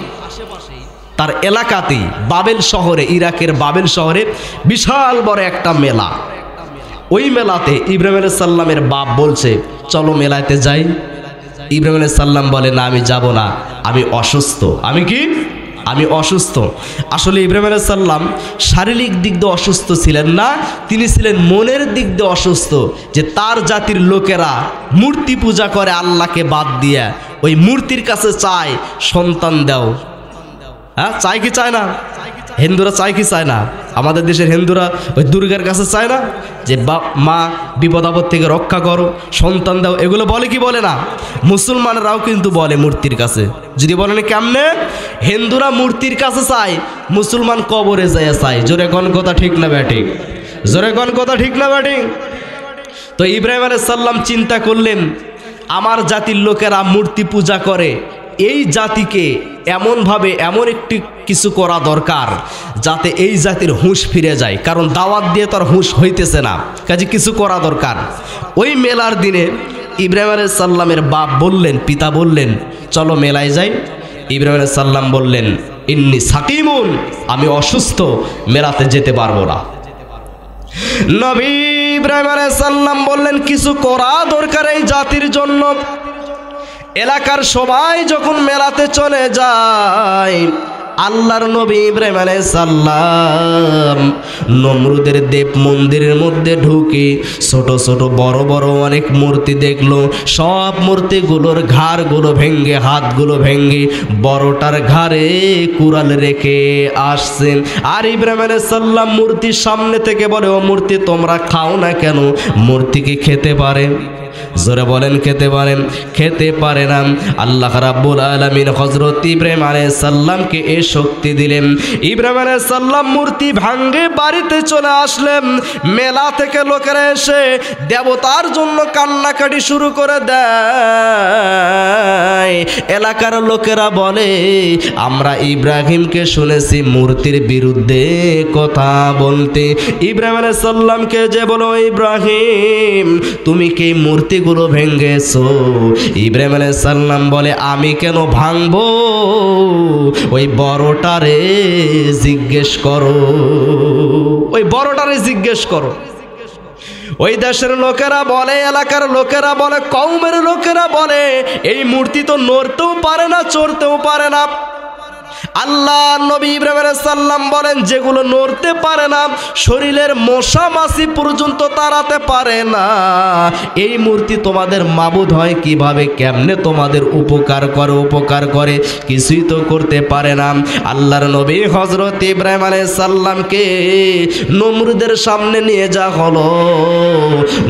Speaker 1: তার এলাকাতেই বাবেল শহরে, ইরাকের বাবেল শহরে বিশাল বড় একটা মেলা। ওই মেলাতে ইব্রাহিম আলাইহিস সালামের বাপ বলছে চলো মেলাতে যাই। ইব্রাহিম আলাইহিস সালাম বলে না, আমি যাব না, আমি অসুস্থ। আমি কি? আমি অসুস্থ। আসলে ইব্রাহিম আলাইহিস সালাম শারীরিক দিক দিয়ে অসুস্থ ছিলেন না, তিনি ছিলেন মনের দিক দিয়ে অসুস্থ। যে তার জাতির লোকেরা মূর্তি পূজা করে আল্লাহকে বাদ দিয়ে, ওই মূর্তির কাছে চায় সন্তান দাও। হ্যাঁ, চায় কি চায় না? হিন্দুরা চায় কি চায় না? আমাদের দেশের হিন্দুরা ওই দুর্গার কাছে চায় না যে মা বিপদ আপদ থেকে রক্ষা করো, সন্তান দাও, এগুলো বলে কি বলে না? মুসলমানরাও কিন্তু বলে মূর্তির কাছে। যদি বলেন কেমনে? হিন্দুরা মূর্তির কাছে চায়, মুসলমান কবরে যায় চায়। জোরে কোন কথা ঠিক না ব্যাটিক? জোরে কোন কথা ঠিক না ব্যাটিক? তো ইব্রাহিম আলাইহিস সালাম চিন্তা করলেন আমার জাতির লোকেরা মূর্তি পূজা করে, এই জাতিকে এমনভাবে এমন একটি কিছু করা দরকার যাতে এই জাতির হুঁশ ফিরে যায়, কারণ দাওয়াত দিয়ে তার হুঁশ হইতেছে না, কাজে কিছু করা দরকার। ওই মেলার দিনে ইব্রাহিম আলাইহিস সালামের বাপ বললেন, পিতা বললেন চলো মেলায় যাই। ইব্রাহিম আলাইহিস সালাম বললেন ইন্নী সাকিমুন, আমি অসুস্থ, মেলাতে যেতে পারবো না। নবী ইব্রাহিম আলাইহিস সালাম বললেন কিছু করা দরকার এই জাতির জন্য। এলাকার সবাই যখন মেলাতে চলে যায়, আল্লাহর নবী ইব্রাহিম আলাইহিস সালাম নমরুদের দেব মন্দিরের মধ্যে ঢুকে ছোট ছোট বড় বড় অনেক মূর্তি দেখলো। সব মূর্তিগুলোর ঘাড়গুলো ভেঙ্গে, হাতগুলো ভেঙ্গে বড়টার ঘাড়ে কুড়াল রেখে আসছেন। আর ইব্রাহিম আলাইহিস সালাম মূর্তির সামনে থেকে বলে, ও মূর্তি তোমরা খাও না কেন? মূর্তি কি খেতে পারে? জোরে বলেন খেতে পারেন? খেতে পারে না। আল্লাহ রাব্বুল আলামিন হযরত ইব্রাহিম আলাইহিস সালামকে এই শক্তি দিলেন। ইব্রাহিম আলাইহিস সালাম মূর্তি ভাঙ্গে বাড়িতে চলে আসলেন। মেলা থেকে লোকেরা এসে দেবতার জন্য কান্নাকাটি শুরু করে দেয়। এলাকার লোকেরা বলে আমরা ইব্রাহিমকে শুনেছি মূর্তির বিরুদ্ধে কথা বলতে। ইব্রাহিম আলাইহিস সালামকে যে বলো, ইব্রাহিম তুমি কি মূর্তিগুলো ভেঙ্গেছো? ইব্রাহিম আলাইহিস সালাম বলে আমি কেন ভাঙবো? ওই বড়টারে জিজ্ঞেস করো, ওই বড়টারে জিজ্ঞেস করো। ওই দেশের লোকেরা বলে, এলাকার লোকেরা বলে, কওমের লোকেরা বলে এই মূর্তি তো নড়তেও পারে না, চড়তেও পারে না। আল্লাহ নবী ইব্রাহিম আলাইহিস সালাম বলেন যেগুলো নড়তে পারে না, শরীরের মশা মাছি পর্যন্ত তাড়াতে পারে না, এই মূর্তি তোমাদের মাবুদ হয় কিভাবে? কেমনে তোমাদের উপকার করে? কিছুই তো করতে পারে না। আল্লাহর নবী হযরত ইব্রাহিম আলাইহিস সালামকে নমরুদের সামনে নিয়ে যাওয়া হলো।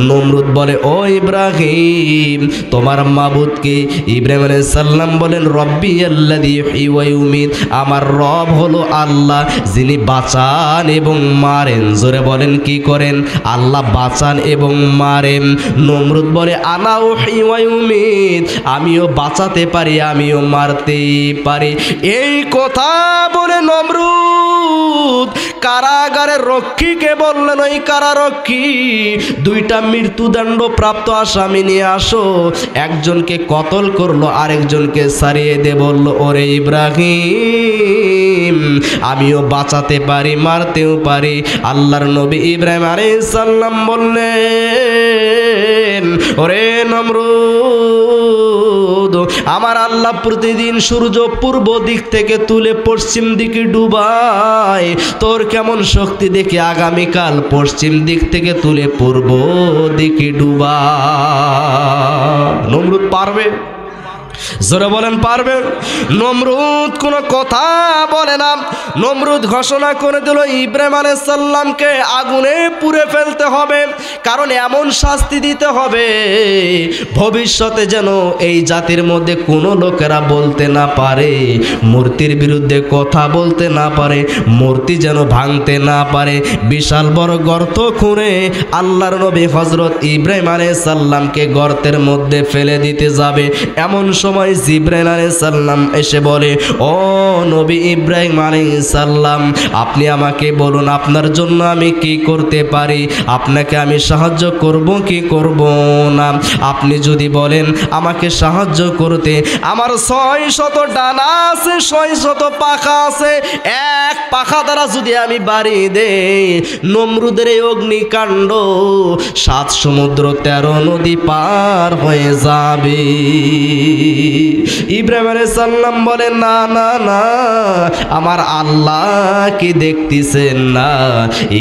Speaker 1: নমরুদ বলে, ও ইব্রাহিম তোমার মাবুদ কে? ইব্রাহিম আলাইহিস সালাম বলেন রব্বি আল্লাযী ইহয়ী ওয়া ইউমীত, আমার রব হলো আল্লাহ যিনি বাঁচান এবং মারেন। জোরে বলেন কি করেন? আল্লাহ বাঁচান এবং মারেন। নমরুদ বলে আনা উহয়ী ওয়া ইউমীত, আমিও বাঁচাতে পারি, আমিও মারতে পারি। এই কথা বলে নমরুদ কারাগারের রক্ষীকে বললেন, ওই কারারক্ষী দুইটা মৃত্যুদণ্ড প্রাপ্ত আসামি নিয়ে আসো। একজনকে কতল করলো, আরেকজনকে ছাড়িয়ে দে। বলল ওরে ইব্রাহিম আমিও বাঁচাতে পারি, মারতেও পারি। আল্লাহর নবী ইব্রাহিম আলাইহিস সালাম বললেন, ওরে নমরুদ আমার আল্লাহ প্রতিদিন সূর্য পূর্ব দিক থেকে তুলে পশ্চিম দিকে ডুবায়, তোর কেমন শক্তি দেখে আগামীকাল পশ্চিম দিক থেকে তুলে পূর্ব দিকে ডুবা। নমরুদ পারবে? জোরে বলেন পারবেন? নমরুদ কোনো কথা বলে না। নমরুদ ঘোষণা করে দিল ইব্রাহিম আলাইহিস সালামকে আগুনে পুড়ে ফেলতে হবে, কারণ এমন শাস্তি দিতে হবে ভবিষ্যতে যেন এই জাতির মধ্যে কোনো লোকেরা বলতে না পারে, মূর্তির বিরুদ্ধে কথা বলতে না পারে, মূর্তি যেন ভাঙতে না পারে। বিশাল বড় গর্ত খুঁড়ে আল্লাহর নবী হযরত ইব্রাহিম আলাইহিস সালামকে গর্তের মধ্যে ফেলে দিতে যাবে। এমন সময় জিবরাইল আলাইহিস সালাম এসে বলে, ও নবী ইব্রাহিম আলাইহিস সালাম, আপনি আমাকে বলুন আপনার জন্য আমি কি করতে পারি, আপনাকে আমি সাহায্য করব কি করব না। আপনি যদি বলেন আমাকে সাহায্য করতে, আমার 600 ডানা আছে, 600 পাখা আছে, এক পাখা দ্বারা যদি আমি বাড়ি দেই, নমরুদের এই অগ্নিকাণ্ড 7 সমুদ্র 13 নদী পার হয়ে যাবে। ইব্রাহিম আলাইহিস সালাম বলেন, না না না, আমার আল্লাহ কি দেখতেছেন না?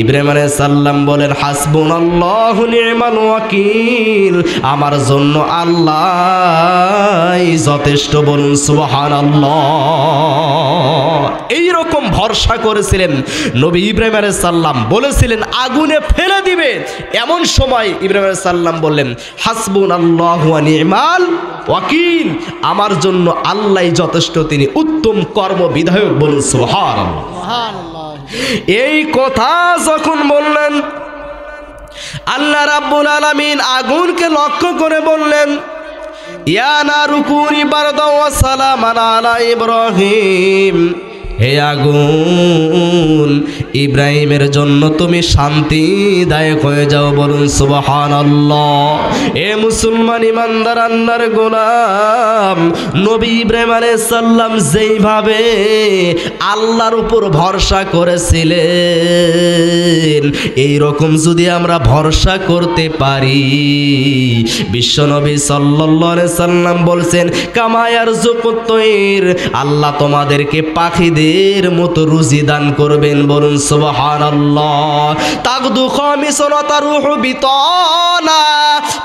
Speaker 1: ইব্রাহিম আলাইহিস সালাম বলেন, হাসবুনাল্লাহু নি'মাল ওয়াকিল, আমার জন্য আল্লাহই যথেষ্ট। বলুন সুবহানাল্লাহ। এইরকম ভরসা করেছিলেন নবী ইব্রাহিম আলাইহিস সালাম, বলেছিলেন আগুনে ফেলে দিবে। এমন সময় ইব্রাহিম আলাইহিস সালাম বললেন, হাসবুনাল্লাহু ওয়া নি'মাল ওয়াকিল, আমার জন্য আল্লাহই যথেষ্ট, তিনি উত্তম কর্ম বিধায়ক। বলুন সুবহানাল্লাহ।
Speaker 2: সুবহানাল্লাহ।
Speaker 1: এই কথা যখন বললেন, আল্লাহ রাব্বুল আলামিন আগুনকে লক্ষ্য করে বললেন, ইয়া নারু কুনি বারদাও ওয়া সালামান আলা ইব্রাহিম, হে আগুন, ইব্রাহিমের জন্য তুমি শান্তিদায়ক হয়ে যাও। বলুন সুবহানাল্লাহ। এ মুসলমান ইমানদার আল্লাহর গোলাম, নবী ইব্রাহিম আলাইহিস সালাম যেইভাবে আল্লাহর উপর ভরসা করেছিলেন, এই রকম যদি আমরা ভরসা করতে পারি, বিশ্বনবী সাল্লাল্লাহু আলাইহি সাল্লাম বলছেন, কামা ইয়ারযুকুত তায়র, আল্লাহ তোমাদেরকে পাখিদের মতো রুজি দান করবেন। বলুন সুবহানাল্লাহ। তাগদু খামিসান ওয়া তারুহু বিতানা,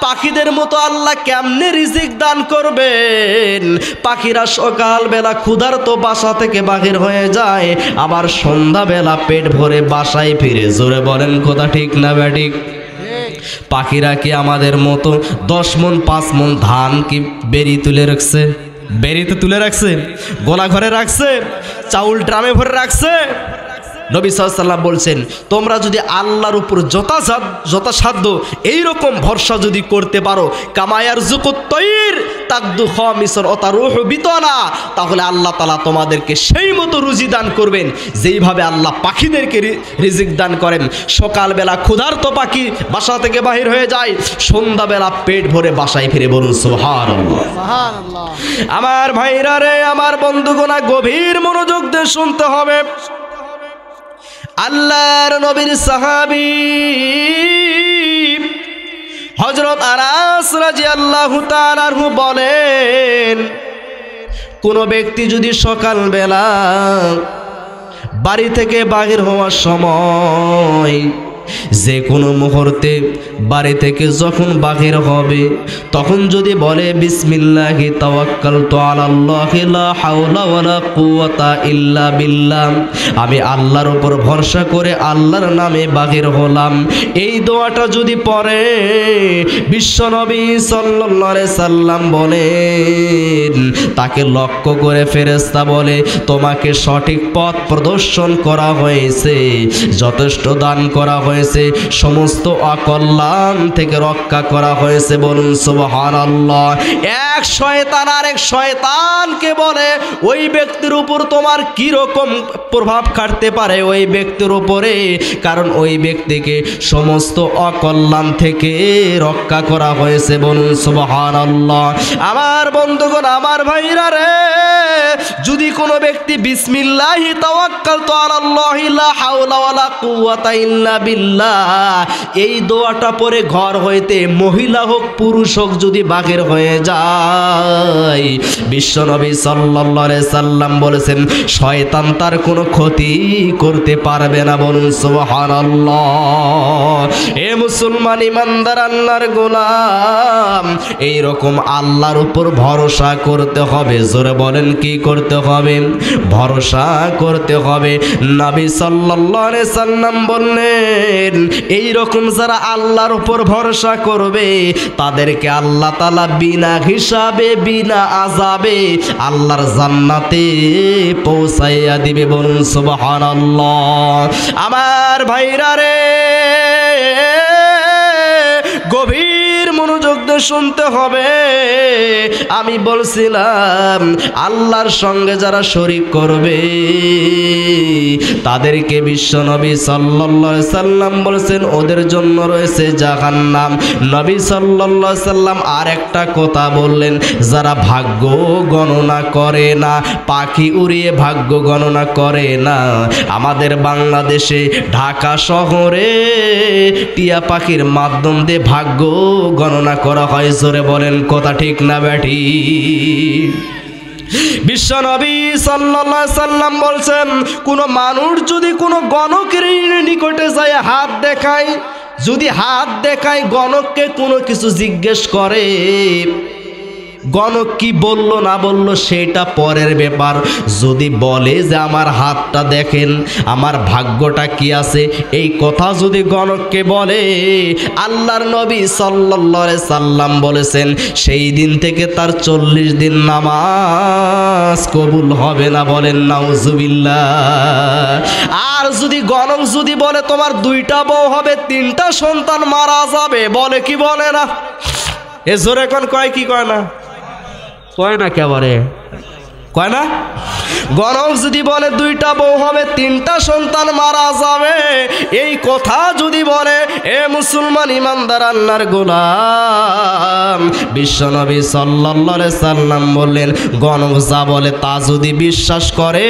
Speaker 1: পাখিদের মতো আল্লাহ কেমনে রিজিক দান করবেন? পাখিরা সকালবেলা ক্ষুধার্ত বাসা থেকে বাহির হয়ে যায়, আবার সন্ধ্যাবেলা পেট ভরে বাসায় ফিরে। জোরে বলেন কথা ঠিক না ব্যাঠিক? পাখিরা কি আমাদের মতো 10 মণ 5 মণ ধান কি বেরি তুলে রাখছে? বেরিতে তুলে রাখছে? গোলা ঘরে রাখছে? চাউল ড্রামে ভরে রাখছে? নবী সাল্লাল্লাহু আলাইহি ওয়াসাল্লাম বলছেন, তোমরা যদি আল্লাহর উপর যথাসাধ্য এইরকম ভরসা যদি করতে পারো, কামা ইয়ারযুকুত তায়র তাগদু খামিসান ওয়া তারুহু বিতানা, তাহলে আল্লাহ তাআলা তোমাদেরকে সেই মতো রুজি দান করবেন যেইভাবে আল্লাহ পাখিদেরকে রিজিক দান করেন। সকালবেলা ক্ষুধার্ত পাখি বাসা থেকে বাহির হয়ে যায়, সন্ধ্যাবেলা পেট ভরে বাসায় ফিরে। বলুন সুবহানাল্লাহ।
Speaker 2: সুবহানাল্লাহ।
Speaker 1: আমার ভাইরা রে, আমার বন্ধুগণা, গভীর মনোযোগ দিয়ে শুনতে হবে। আল্লাহর নবীর সাহাবী হযরত আনাস রাদিয়াল্লাহু তাআলা আনহু বলেন, কোন ব্যক্তি যদি সকালবেলা বাড়ি থেকে বাহির হওয়ার সময়, যে কোনো মুহূর্তে বাড়ি থেকে যখন বাহির হবে, তখন যদি বলে বিসমিল্লাহি তাওয়াক্কালতু আলাল্লাহি লা হাওলা ওয়ালা কুওয়াতা ইল্লা বিল্লাহ, আমি আল্লাহর উপর ভরসা করে আল্লাহর নামে বাহির হলাম, এই দোয়াটা যদি পড়ে, বিশ্বনবী সাল্লাল্লাহু আলাইহি সাল্লাম বলেন, তাকে লক্ষ্য করে ফেরেশতা বলে, তোমাকে সঠিক পথ প্রদর্শন করা হয়েছে, যথেষ্ট দান করা হয়েছে, সমস্ত অকল্যাণ থেকে রক্ষা করা হয়েছে। বলুন সুবহানাল্লাহ। এক শয়তান আরেক শয়তানকে বলে, ওই ব্যক্তির উপর তোমার কি রকম প্রভাব খাটতে পারে ওই ব্যক্তির উপরে, কারণ ওই ব্যক্তিকে সমস্ত অকল্যাণ থেকে রক্ষা করা হয়েছে। বলুন সুবহানাল্লাহ। আমার বন্ধুগণ, আমার ভাইরা রে, যদি কোনো ব্যক্তি বিসমিল্লাহি তাওয়াক্কালতু আলাল্লাহি লা হাওলা ওয়ালা কুওয়াতা ইল্লা বিল্লাহ নাউজুবিল্লাহ, এই দোয়াটা পরে ঘর হইতে মহিলা হোক পুরুষ হোক যদি বাহির হয়ে যায়, বিশ্বনবী সাল্লাল্লাহু আলাইহি সাল্লাম বলেছেন শয়তান তার কোনো ক্ষতি করতে পারবে না। বলুন সুবহানাল্লাহ। এ মুসলমান ইমানদার আল্লাহর গোলাম, এই রকম আল্লাহর উপর ভরসা করতে হবে। জোরে বলেন কি করতে হবে? ভরসা করতে হবে। নবী সাল্লাল্লাহু আলাইহি সাল্লাম বললেন এই রকম যারা আল্লাহর উপর ভরসা করবে তাদেরকে আল্লাহ তাআলা বিনা হিসাবে বিনা আযাবে আল্লাহর জান্নাতে পৌঁছাইয়া দিবে। বলুন সুবহানাল্লাহ। আমার ভাইরা রে, গভীর মনোযোগ দিয়ে শুনতে হবে। আমি বলছিলাম আল্লাহর সঙ্গে যারা শরীক করবে তাদেরকে বিশ্বনবী সাল্লাল্লাহু আলাইহি সাল্লাম বলেছেন ওদের জন্য রয়েছে জাহান্নাম। নবী সাল্লাল্লাহু আলাইহি সাল্লাম আর একটা কথা বললেন, যারা ভাগ্য গণনা করে না, পাখি উড়িয়ে ভাগ্য গণনা করে না। আমাদের বাংলাদেশে ঢাকা শহরে টিয়া পাখির মাধ্যম দিয়ে ভাগ্য গণনা করা হয়। জোরে বলেন কথা ঠিক না ব্যাটি? বিশ্বনবী সাল্লাল্লাহু আলাইহি সাল্লাম বলছেন কোন মানুষ যদি কোনো গণকের নিকটে যায় হাত দেখায়, যদি হাত দেখায় গণককে কোনো কিছু জিজ্ঞেস করে, গণক কি বলল না বলল সেটা পরের ব্যাপার। যদি বলে যে আমার হাতটা দেখেন, আমার ভাগ্যটা কি আছে, এই কথা যদি গণককে বলে, আল্লাহর নবী সাল্লাল্লাহু আলাইহি সাল্লাম বলেছেন সেই দিন থেকে তার 40 দিন নামাজ কবুল হবে না। বলেন নাউজুবিল্লাহ। আর যদি গণক যদি বলে তোমার 2টা বউ হবে, 3টা সন্তান মারা যাবে, বলে কি বলে না? এ জোরে কোন কয় কি কয় না? কয় না কেবারে কয় না? গণক যদি বলে 2টা বউ হবে, 3টা সন্তান মারা যাবে, এই কথা যদি বলে, এ মুসলমান ইমানদার আল্লাহর গোলাম, বিশ্বনবী সাল্লাল্লাহু আলাইহি সাল্লাম বললেন গণক যা বলে তা যদি বিশ্বাস করে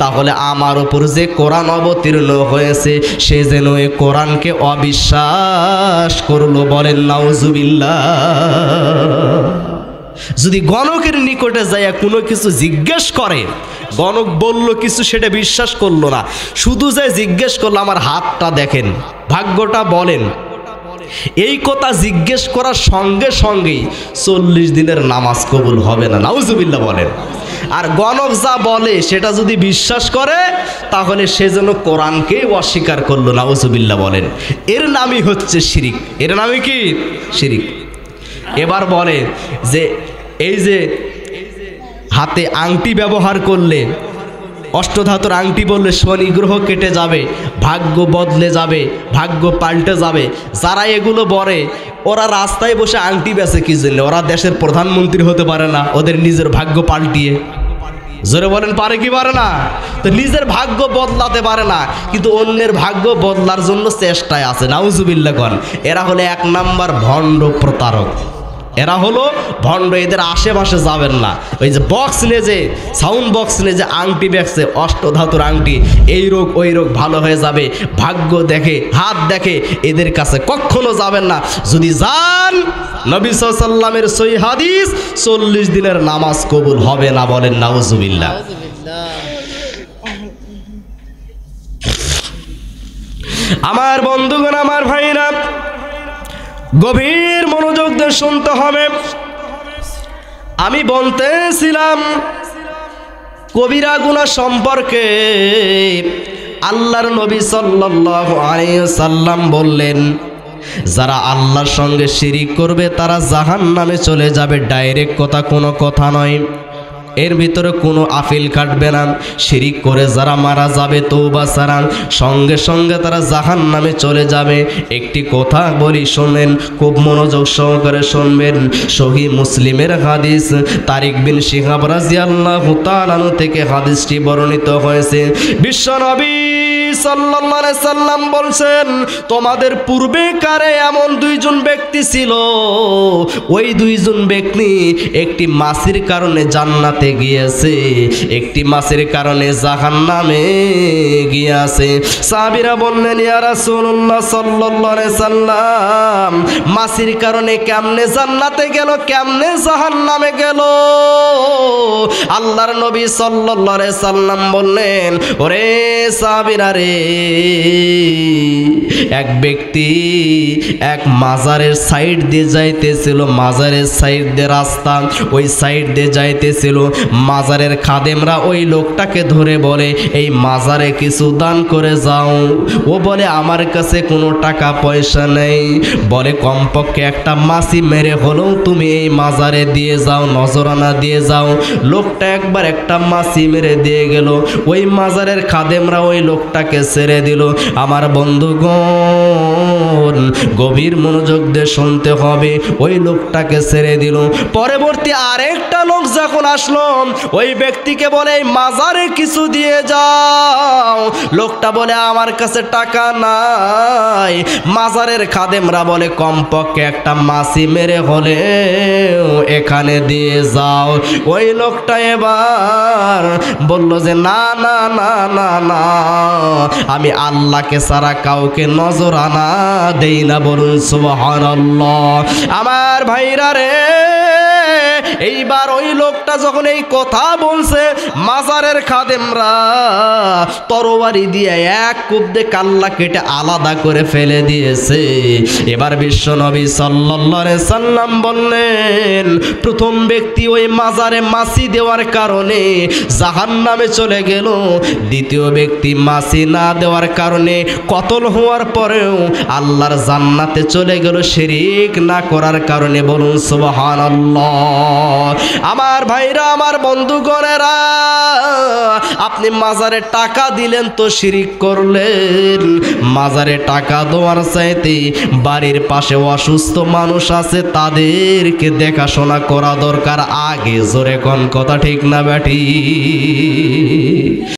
Speaker 1: তাহলে আমার উপর যে কোরআন অবতীর্ণ হয়েছে সে যেন এই কোরআনকে অবিশ্বাস করলো। বলেন নাউজুবিল্লাহ। যদি গণকের নিকটে যাইয়া কোনো কিছু জিজ্ঞেস করে, গণক বলল কিছু সেটা বিশ্বাস করলো না, শুধু যে জিজ্ঞেস করলো আমার হাতটা দেখেন, ভাগ্যটা বলেন, এই কথা জিজ্ঞেস করার সঙ্গে সঙ্গেই 40 দিনের নামাজ কবুল হবে না। নাউজুবিল্লাহ বলেন। আর গণক যা বলে সেটা যদি বিশ্বাস করে তাহলে সে যেন কোরআনকে অস্বীকার করলো। নাউজুবিল্লাহ বলেন। এর নামই হচ্ছে শিরিক। এর নামই কি? শিরিক। এবার বলে যে এই যে হাতে আংটি ব্যবহার করলে, অষ্টধাতুর আংটি বললে শনি গ্রহ কেটে যাবে, ভাগ্য বদলে যাবে, ভাগ্য পাল্টে যাবে, যারা এগুলো বলে ওরা রাস্তায় বসে আংটি বেচে কি জন্য? ওরা দেশের প্রধানমন্ত্রী হতে পারে না ওদের নিজের ভাগ্য পাল্টিয়ে? জোরে বলেন পারে কি পারে না? তো নিজের ভাগ্য বদলাতে পারে না, কিন্তু অন্যের ভাগ্য বদলার জন্য চেষ্টায় আছে। নাউজুবিল্লাহ কন। এরা হলো 1 নাম্বার ভণ্ড প্রতারক। এরা হলো ভণ্ড। এদের আশেপাশে যাবেন না। ওই যে বক্স নিয়ে যে সাউন্ড বক্স নিয়ে যে আংটি বেচছে, অষ্টধাতুর আংটি, এই রোগ ওই রোগ ভালো হয়ে যাবে, ভাগ্য দেখে, হাত দেখে, এদের কাছে কখনো যাবেন না। যদি যান, নবী সাল্লাল্লাহু আলাইহি সাল্লামের সহিহ হাদিস, 40 দিনের নামাজ কবুল হবে না। বলেন নাউজুবিল্লাহ। আমার বন্ধুগণ, আমার ভাইরা, গভীর মনোযোগ দিয়ে শুনতে হবে। আমি বলতেছিলাম কবিরা গুনাহ সম্পর্কে আল্লাহর নবী সাল্লাল্লাহু আলাইহি সাল্লাম বললেন যারা আল্লাহর সঙ্গে শিরিক করবে তারা জাহান্নামে চলে যাবে। ডাইরেক্ট কথা, কোনো কথা নয়, এর ভিতরে কোনো আফিল কাটবে না। শিরিক করে যারা মারা যাবে তওবা ছাড়া, সঙ্গে সঙ্গে তারা জাহান্নামে চলে যাবে। একটি কথা বলি শোনেন, খুব মনোযোগ সহকারে শুনবেন। সহিহ মুসলিমের হাদিস, তারিক বিন শিহাব রাদিয়াল্লাহু তাআলা আনহু থেকে হাদিসটি বর্ণিত হয়েছে। বিশ্বনবী সাল্লাল্লাহু আলাইহি সাল্লাম বলছেন তোমাদের পূর্বে কারে এমন 2 জন ব্যক্তি ছিল, ওই 2 জন ব্যক্তি একটি মাছির কারণে জান্নাতে জান্নাতে গিয়েছে, একটি মাছের কারণে জাহান্নামে গিয়েছে। সাহাবীরা বললেন, ইয়া রাসূলুল্লাহ সাল্লাল্লাহু আলাইহি সাল্লাম, মাছের কারণে কেমনে জান্নাতে গেল, কেমনে জাহান্নামে গেল? আল্লাহর নবী সাল্লাল্লাহু আলাইহি সাল্লাম বললেন, ওরে সাহাবীরা রে, এক ব্যক্তি এক মাজারের সাইড দিয়ে যাইতেছিল, মাজারের সাইড দিয়ে রাস্তা, ওই সাইড দিয়ে যাইতেছিল। মাজারের খাদেমরা ওই লোকটাকে ধরে বলে, এই মাজারে কিছু দান করে যাও। ও বলে, আমার কাছে কোনো টাকা পয়সা নেই। বলে, কমপক্ষে একটা মাছি মেরে হলেও তুমি এই মাজারে দিয়ে যাও, নজরানা দিয়ে যাও। লোকটা একবার একটা মাছি মেরে দিয়ে গেল। ওই মাজারের খাদেমরা ওই লোকটাকে ছেড়ে দিল। আমার বন্ধুগণ, গভীর মনোযোগ দিয়ে শুনতে হবে, ওই লোকটাকে ছেড়ে দিল। পরবর্তী আরেকটা লোক যখন আসলো, ওই ব্যক্তিকে বলে, এই মাজারে কিছু দিয়ে যাও। লোকটা বলে, আমার কাছে টাকা নাই। মাজারের খাদেমরা বলে, কমপক্ষে একটা মাছি মেরে হলে এখানে দিয়ে যাও। ওই লোকটা এবার বলল যে, না না না না না, আমি আল্লাহকে ছাড়া কাউকে নজরানা দেই না। বলুন সুবহানাল্লাহ। আমার ভাইরা রে, এইবার ওই লোকটা যখন এই কথা বলছে, মাজারের খাদেমরা তরবারি দিয়ে এক কুব্দে কাল্লা কেটে আলাদা করে ফেলে দিয়েছে। এবার বিশ্বনবী সাল্লাল্লাহু আলাইহি সাল্লাম বললেন, প্রথম ব্যক্তি ওই মাজারে মাছি দেওয়ার কারণে জাহান্নামে চলে গেল। দ্বিতীয় ব্যক্তি মাছি না দেওয়ার কারণে কতল হওয়ার পরেও আল্লাহর জান্নাতে চলে গেল শিরক না করার কারণে। বলুন সুবহানাল্লাহ। আমার ভাইরা, আমার বন্ধুগণেরা, আপনি মাজারে টাকা দিলেন তো শিরক করলেন। মাজারে টাকা দেওয়ার চাইতে বাড়ির পাশে অসুস্থ মানুষ আছে, তাদেরকে দেখাশোনা করা দরকার আগে। জোরে কোন কথা ঠিক না ব্যাটি?